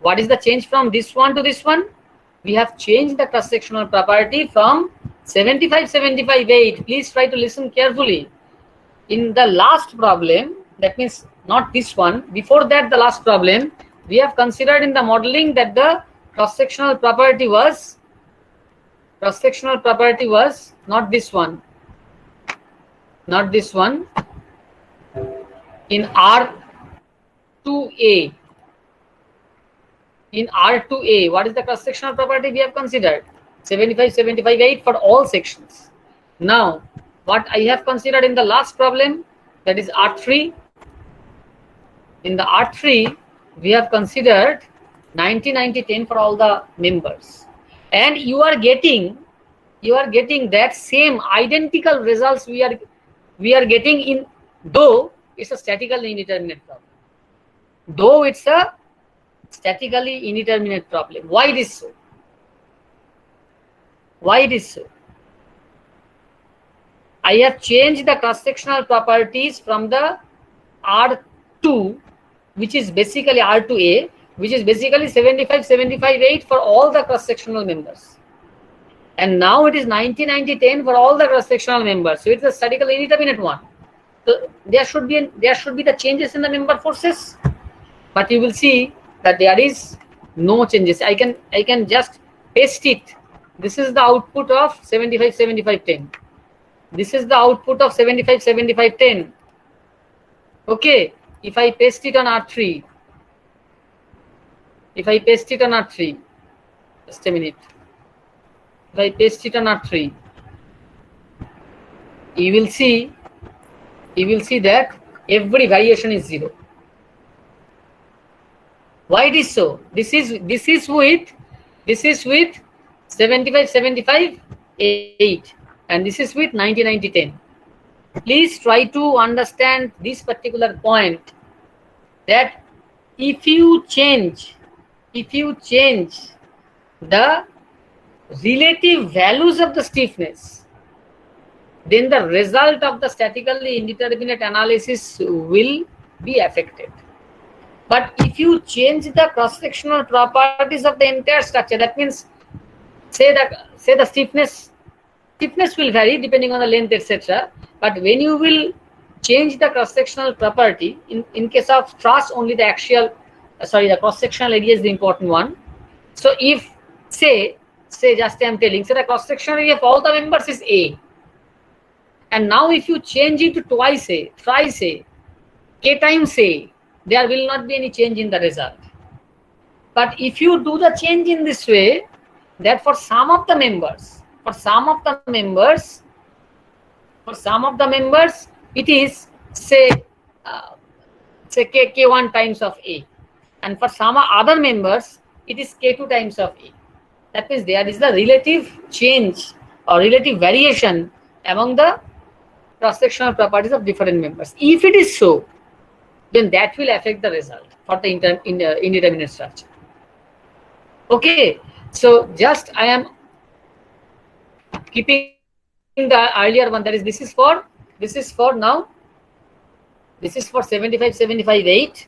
What is the change from this one to this one? We have changed the cross-sectional property from 75-75-8. Please try to listen carefully. In the last problem, that means not this one, before that the last problem, we have considered in the modeling that the cross-sectional property was not this one. Not this one. In R2A. In R2A, what is the cross-sectional property we have considered? 75-75-8 for all sections. Now, what I have considered in the last problem, that is R3. In the R3, we have considered 90, 90, 10 for all the members, and you are getting that same identical results we are getting in, though it's a statically indeterminate problem. Though it's a statically indeterminate problem. Why it is so? Why it is so? I have changed the cross-sectional properties from the R2, which is basically R2A, which is basically 75, 75, 8 for all the cross-sectional members. And now it is 90, 90, 10 for all the cross-sectional members. So it's a statically indeterminate one. So there should be the changes in the member forces, but you will see that there is no changes. I can just paste it. This is the output of 75, 75, 10. This is the output of 75, 75, 10. Okay, if I paste it on R3, just a minute. If I paste it on R3, you will see that every variation is 0. Why it is so? This is with 75, 75, 8, and this is with 90, 90, 10. Please try to understand this particular point, that if you change the relative values of the stiffness, then the result of the statically indeterminate analysis will be affected. But if you change the cross-sectional properties of the entire structure, that means say the stiffness will vary depending on the length, etc. But when you will change the cross-sectional property, in case of truss, only the the cross-sectional area is the important one. So if say just I am telling, say the cross-sectional area of all the members is A, and now if you change it to twice A, thrice A, K times A, there will not be any change in the result. But if you do the change in this way, that for some of the members, it is say K1 times of A, and for some other members it is K2 times of A. That means there is the relative change or relative variation among the cross-sectional properties of different members. If it is so, then that will affect the result for the indeterminate structure. Okay, so just I am keeping the earlier one, that is this is for 75, 75, 8.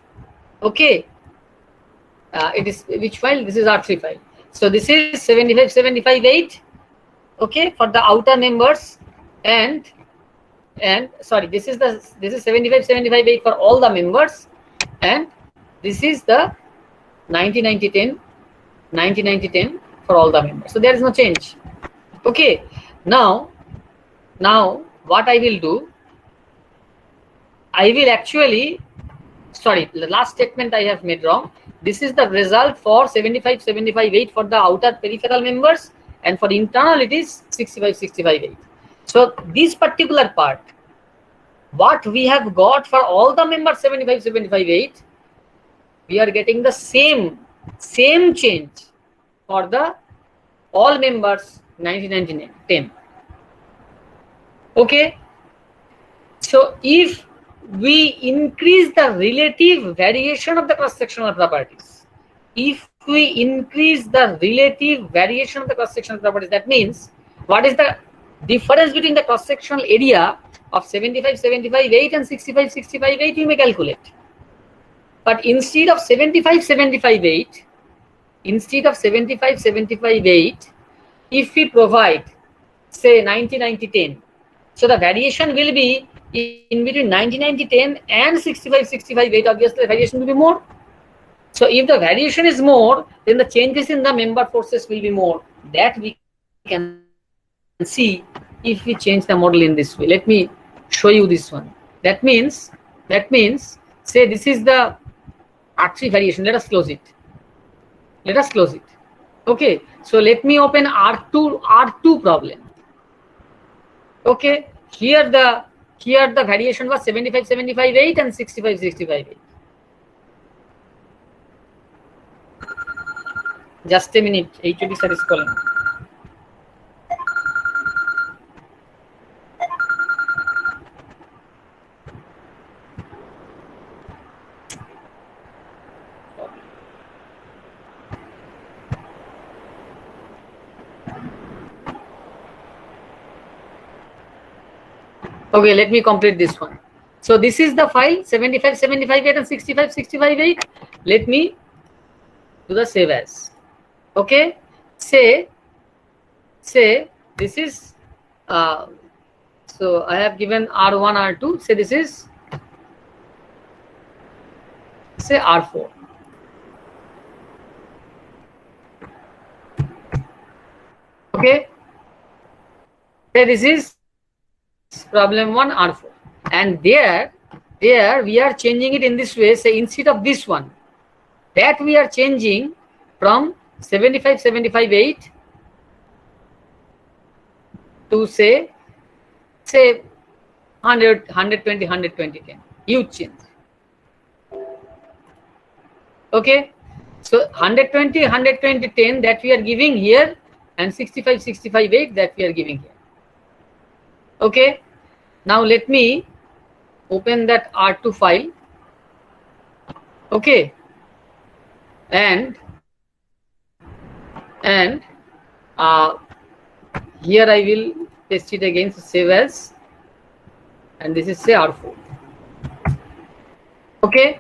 Okay, it is which file? This is R3 file. So this is 75, 75, 8. Okay, for the outer members, and sorry, this is 75, 75, 8 for all the members, and this is the 90, 90, 10, 90, 90, 10 for all the members. So there is no change. Okay, now what I will do, I will actually, sorry, the last statement I have made wrong. This is the result for 75, 75, 8 for the outer peripheral members, and for internal it is 65, 65, 8. So this particular part, what we have got for all the members 75, 75, 8, we are getting the same change for the all members 90, 90, 10. Okay, so if we increase the relative variation of the cross-sectional properties, that means what is the difference between the cross-sectional area of 75, 75, 8 and 65, 65, 8, you may calculate. But instead of 75, 75, 8, if we provide say 90, 90, 10, so the variation will be in between 90, 90, 10 and 65, 65, 8. Obviously the variation will be more. So if the variation is more, then the changes in the member forces will be more. That we can see if we change the model in this way. Let me show you this one. That means say this is the R3 variation. Let us close it. Okay, so let me open R2 problem. Okay, Here the variation was 75, 75, 8 and 65, 65, 8. Just a minute, HOD sir is calling. Okay, let me complete this one. So this is the file 75, 75, 8 and 65, 65, 8. Let me do the save as. Okay, say this is so I have given R1, R2. Say this is, say R4. Okay, say this is problem 1, R4, and there we are changing it in this way. Say instead of this one, that we are changing from 75, 75, 8 to say 100, 120, 120, 10. Huge change. Okay, so 120, 120, 10 that we are giving here, and 65, 65, 8 that we are giving here. Okay, now let me open that R2 file. Okay, and here I will paste it again, so save as, and this is say R4. Okay,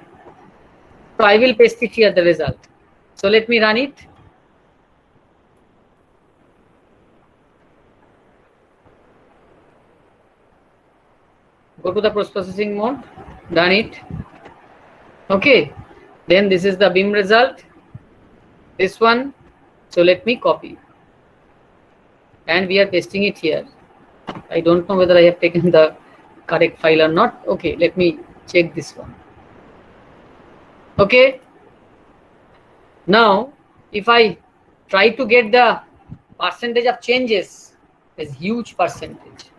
so I will paste it here, the result. So let me run it. Go to the post-processing mode, done it. Okay, then this is the beam result, this one. So let me copy, and we are pasting it here. I don't know whether I have taken the correct file or not. Okay, let me check this one. Okay, now if I try to get the percentage of changes, there's huge percentage.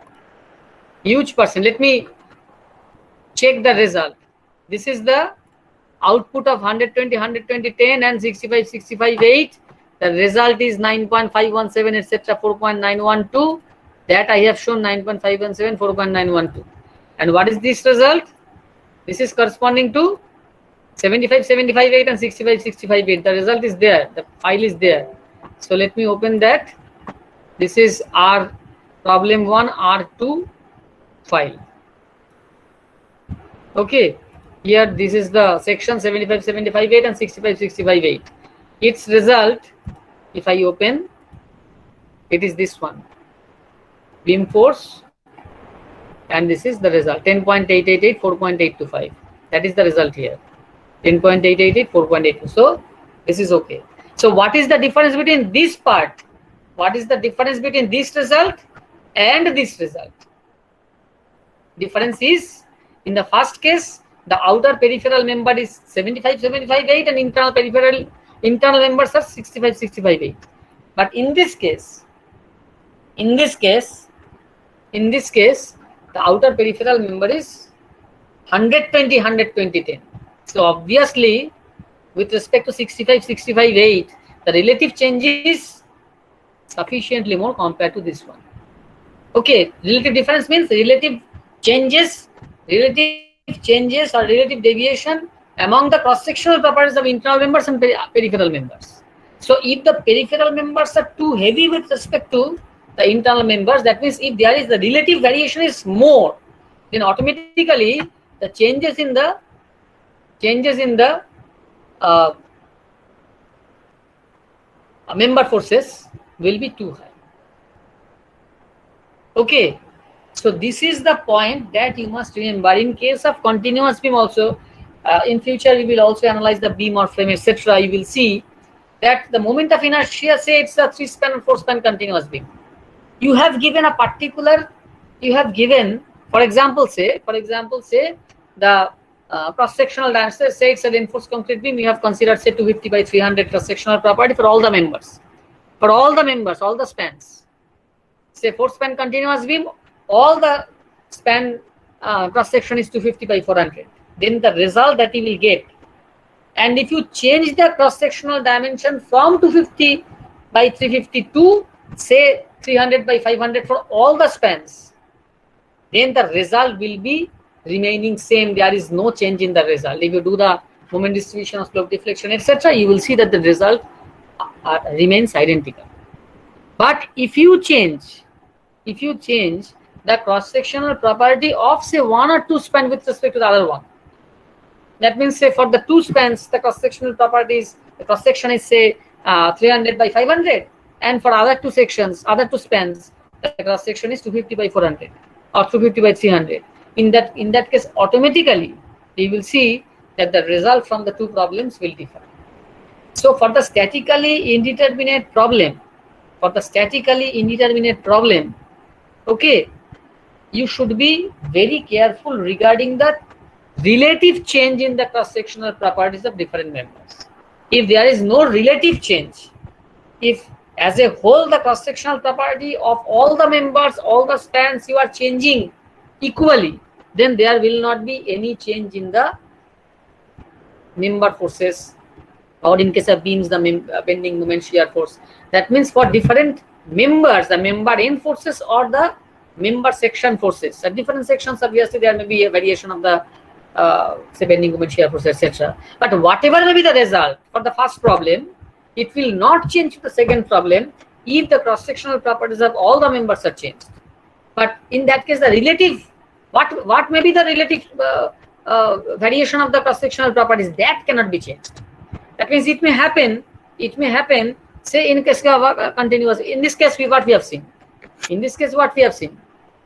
Let me check the result. This is the output of 120, 120, 10 and 65, 65, 8. The result is 9.517, etc. 4.912. That I have shown 9.517, 4.912. And what is this result? This is corresponding to 75, 75, 8 and 65, 65, 8. The result is there. The file is there. So let me open that. This is our problem 1, R2 file. Okay, here this is the section 75, 75, 8 and 65, 65, 8. Its result, if I open, it is this one, beam force, and this is the result, 10.888, 4.825. That is the result here, 10.888, 4.82. So this is okay. So what is the difference between this part? What is the difference between this result and this result? Difference is, in the first case, the outer peripheral member is 75, 75, 8 and internal members are 65, 65, 8. But in this case, the outer peripheral member is 120, 120, 10. So obviously, with respect to 65, 65, 8, the relative change is sufficiently more compared to this one. Okay, relative difference means relative changes or relative deviation among the cross-sectional properties of internal members and peripheral members. So if the peripheral members are too heavy with respect to the internal members, that means if there is the relative variation is more, then automatically the changes in the member forces will be too high. Okay, so this is the point that you must remember. In case of continuous beam also, in future we will also analyze the beam or frame, etc. You will see that the moment of inertia, say it's a 3-span or 4-span continuous beam. You have given a particular, for example, say the cross-sectional diameter, say it's a reinforced concrete beam, you have considered say 250 by 300 cross-sectional property for all the members, all the spans. Say 4-span continuous beam, all the span cross section is 250 by 400, then the result that you will get, and if you change the cross sectional dimension from 250 by 350 to say 300 by 500 for all the spans, then the result will be remaining same. There is no change in the result. If you do the moment distribution of slope deflection, etc., you will see that the result remains identical. But if you change the cross-sectional property of say one or two span with respect to the other one, that means say for the two spans the cross-sectional properties, the cross-section is say 300 by 500, and for other two spans the cross-section is 250 by 400 or 250 by 300. In that case, automatically we will see that the result from the two problems will differ. So for the statically indeterminate problem, okay, you should be very careful regarding the relative change in the cross-sectional properties of different members. If there is no relative change, if as a whole the cross-sectional property of all the members, all the spans you are changing equally, then there will not be any change in the member forces, or in case of beams the bending moment shear force. That means for different members, the member end forces or the member section forces, at different sections obviously there may be a variation of the say bending moment shear force, etc. But whatever may be the result for the first problem, it will not change the second problem if the cross-sectional properties of all the members are changed. But in that case, the relative, what may be the relative variation of the cross-sectional properties, that cannot be changed. That means it may happen, say in case of continuous, in this case what we have seen,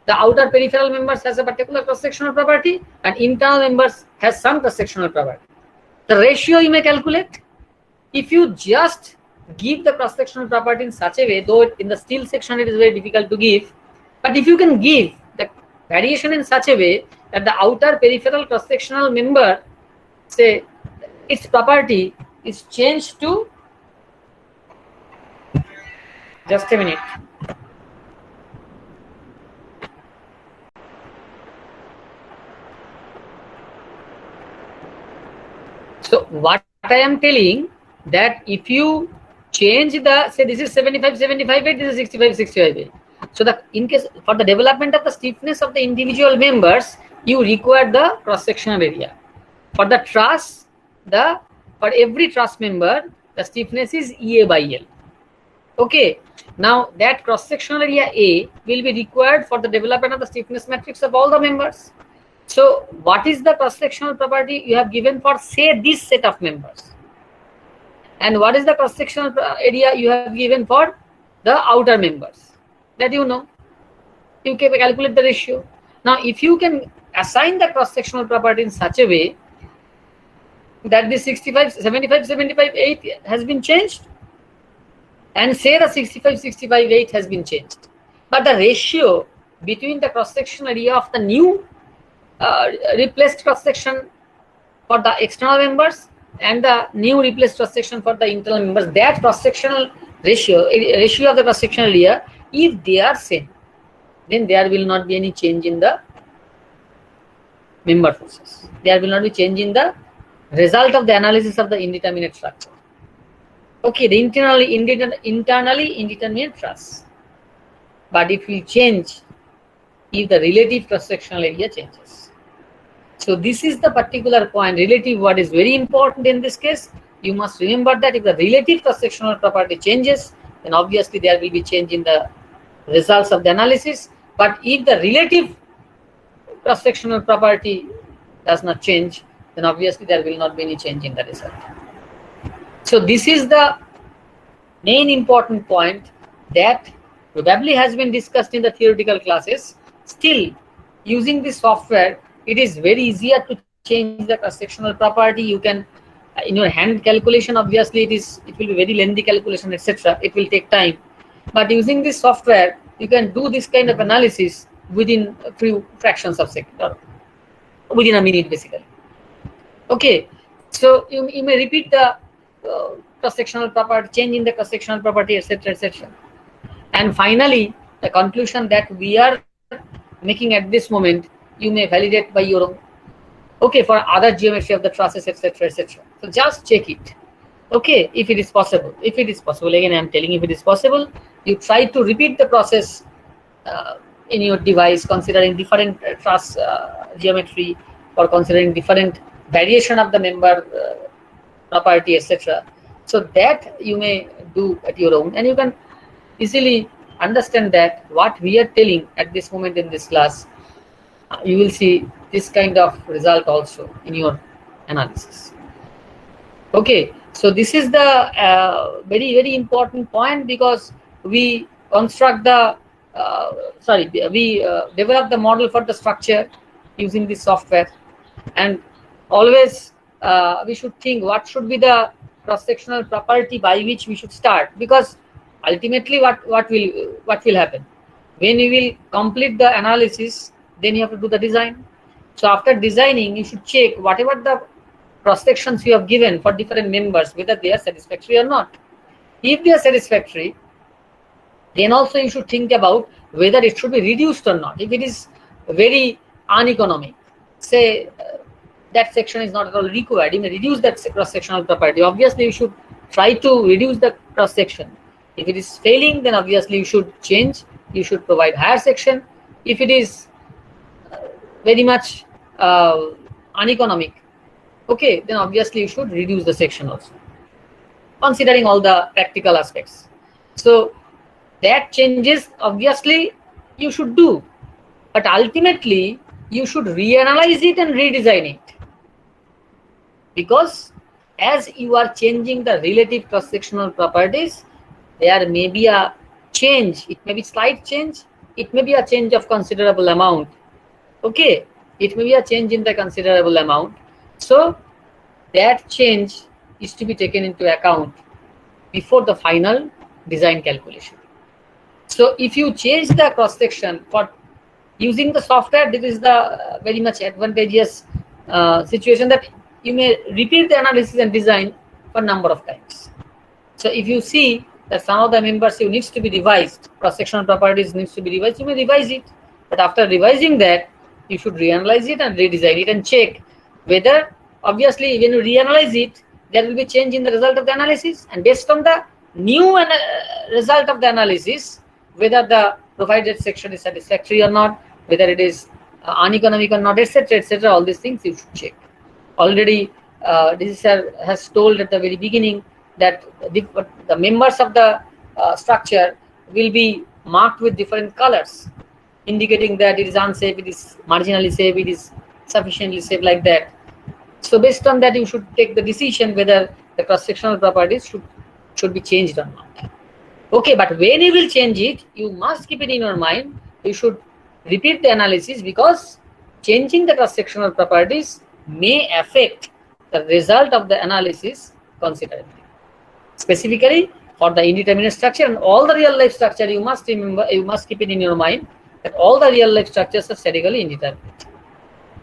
the outer peripheral members has a particular cross-sectional property and internal members has some cross-sectional property. The ratio you may calculate. If you just give the cross-sectional property in such a way, though in the steel section it is very difficult to give, but if you can give the variation in such a way that the outer peripheral cross-sectional member, say its property is changed to, just a minute. So what I am telling, that if you change the, say this is 75 weight, this is 65 weight. So the in case for the development of the stiffness of the individual members, you require the cross-sectional area. For the truss, for every truss member, the stiffness is EA by L. Okay. Now that cross-sectional area A will be required for the development of the stiffness matrix of all the members. So what is the cross-sectional property you have given for say this set of members? And what is the cross-sectional area you have given for the outer members? That you know. You can calculate the ratio. Now if you can assign the cross-sectional property in such a way that the 75 has been changed, and say the 65 weight has been changed, but the ratio between the cross-sectional area of the new replaced cross-section for the external members and the new replaced cross-section for the internal members, that cross-sectional ratio of the cross-sectional area, if they are same, then there will not be any change in the member forces. There will not be change in the result of the analysis of the indeterminate structure. Okay, the internally indeterminate truss, but it will change if the relative cross-sectional area changes. So this is the particular point. Relative word is very important in this case. You must remember that if the relative cross-sectional property changes, then obviously there will be change in the results of the analysis. But if the relative cross-sectional property does not change, then obviously there will not be any change in the result. So this is the main important point that probably has been discussed in the theoretical classes. Still, using this software, it is very easier to change the cross-sectional property. You can, in your hand calculation, obviously it will be very lengthy calculation, etc. It will take time. But using this software, you can do this kind of analysis within a few fractions of second, or within a minute, basically. Okay, so you may repeat the cross-sectional property, change in the cross-sectional property, etc., etc. And finally, the conclusion that we are making at this moment, you may validate by your own. Okay, for other geometry of the trusses, etc., etc. So just check it. Okay, if it is possible. If it is possible, again, I am telling you, if it is possible, you try to repeat the process in your device, considering different truss geometry, or considering different variation of the member property, etc. So that you may do at your own, and you can easily understand that what we are telling at this moment in this class, you will see this kind of result also in your analysis. Okay, so this is the very important point, because we construct the we develop the model for the structure using this software, and always we should think what should be the cross-sectional property by which we should start, because ultimately what will happen when you will complete the analysis, then you have to do the design. So after designing, you should check whatever the cross sections you have given for different members, whether they are satisfactory or not. If they are satisfactory, then also you should think about whether it should be reduced or not. If it is very uneconomic, say that section is not at all required, you may reduce that cross-sectional property. Obviously, you should try to reduce the cross-section. If it is failing, then obviously you should change. You should provide higher section. If it is very much uneconomic, okay, then obviously you should reduce the section also, considering all the practical aspects. So that changes, obviously, you should do, but ultimately you should reanalyze it and redesign it, because as you are changing the relative cross-sectional properties, there may be a change. It may be slight change, it may be a change of considerable amount. Okay, it may be a change in the considerable amount. So that change is to be taken into account before the final design calculation. So if you change the cross section for using the software, this is the very much advantageous situation, that you may repeat the analysis and design for a number of times. So if you see that some of the members you needs to be revised, cross-sectional properties needs to be revised, you may revise it. But after revising that, you should reanalyze it and redesign it and check whether, obviously, when you reanalyze it, there will be change in the result of the analysis, and based on the new result of the analysis, whether the provided section is satisfactory or not, whether it is uneconomic or not, etc., etc. All these things you should check. Already, this has told at the very beginning that the members of the structure will be marked with different colors, indicating that it is unsafe, it is marginally safe, it is sufficiently safe, like that. So based on that, you should take the decision whether the cross-sectional properties should be changed or not. Okay, but when you will change it, you must keep it in your mind. You should repeat the analysis, because changing the cross-sectional properties may affect the result of the analysis considerably. Specifically for the indeterminate structure and all the real life structure, you must remember, you must keep it in your mind that all the real life structures are statically indeterminate.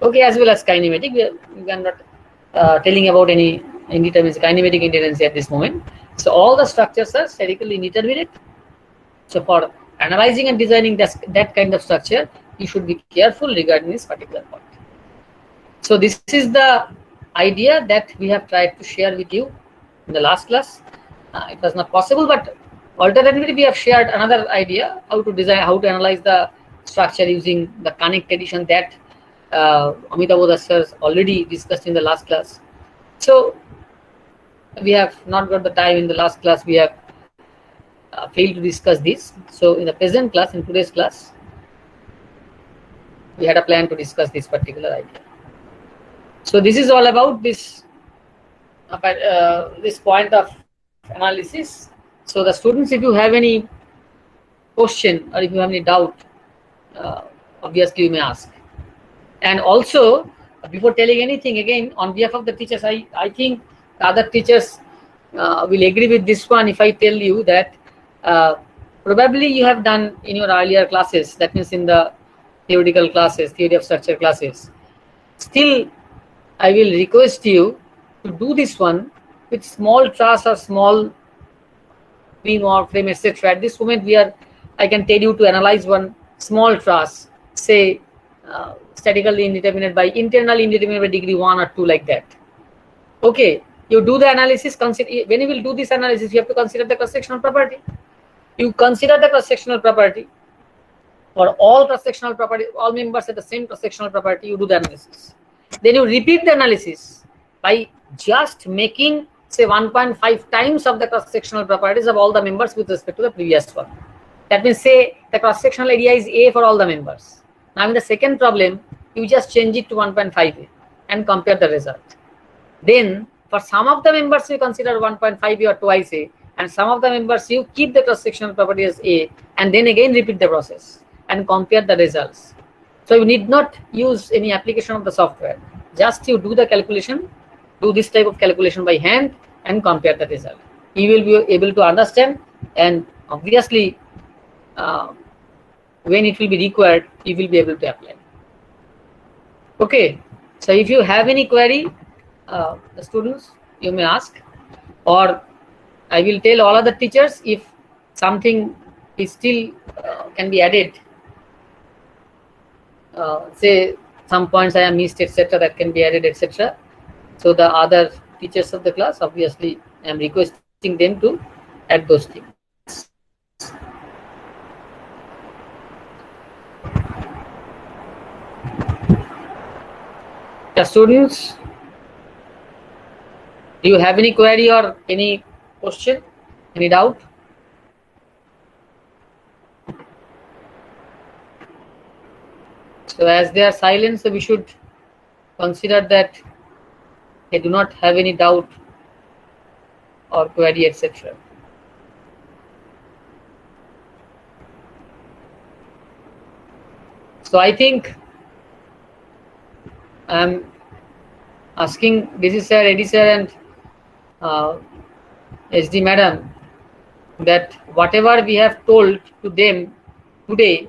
Okay, as well as kinematic. We are not telling about any indeterminate kinematic indeterminacy at this moment. So all the structures are statically indeterminate. So for analyzing and designing that kind of structure, you should be careful regarding this particular point. So this is the idea that we have tried to share with you in the last class. It was not possible, but alternatively we have shared another idea how to design, how to analyze the structure using the connect edition that Amitabh Das sir already discussed in the last class. So we have not got the time in the last class. We have failed to discuss this. So in the present class, in today's class, we had a plan to discuss this particular idea. So this is all about this this point of analysis. So the students, if you have any question or if you have any doubt, obviously you may ask. And also, before telling anything, again, on behalf of the teachers, I think the other teachers will agree with this one if I tell you that probably you have done in your earlier classes, that means in the theoretical classes, theory of structure classes. Still, I will request you to do this one with small truss or small beam or frame, etc. At this moment, I can tell you to analyze one small truss say statically indeterminate by internally indeterminate by degree 1 or 2, like that. Okay, you do the analysis. Consider when you will do this analysis, you have to consider the cross-sectional property. You consider the cross-sectional property for all cross-sectional property, all members at the same cross-sectional property. You do the analysis. Then you repeat the analysis by just making say 1.5 times of the cross-sectional properties of all the members with respect to the previous one. That means say the cross-sectional area is A for all the members. Now in the second problem, you just change it to 1.5A and compare the result. Then for some of the members you consider 1.5A or twice A, and some of the members you keep the cross-sectional property as A, and then again repeat the process and compare the results. So you need not use any application of the software. Just you do the calculation, do this type of calculation by hand and compare the result. You will be able to understand, and obviously when it will be required, you will be able to apply. Okay, so if you have any query, the students, you may ask, or I will tell all other teachers if something is still can be added. Say some points I have missed, etc., that can be added, etc. So the other teachers of the class, obviously, I am requesting them to add those things. Yeah, students, do you have any query or any question, any doubt? So as they are silent, so we should consider that they do not have any doubt or query, etc. So I think I am asking DC sir, AD sir, and SD madam that whatever we have told to them today,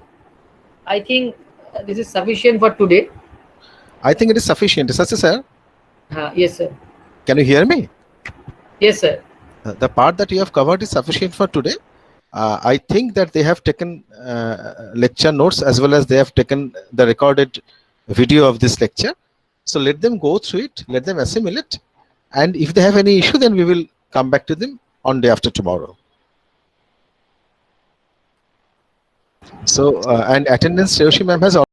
I think this is sufficient for today.
I think it is sufficient. Sir?
Yes, sir.
Can you hear me?
Yes, sir.
The part that you have covered is sufficient for today. I think that they have taken lecture notes as well as they have taken the recorded video of this lecture. So let them go through it, let them assimilate, and if they have any issue, then we will come back to them on day after tomorrow. So and attendance, Reushi ma'am has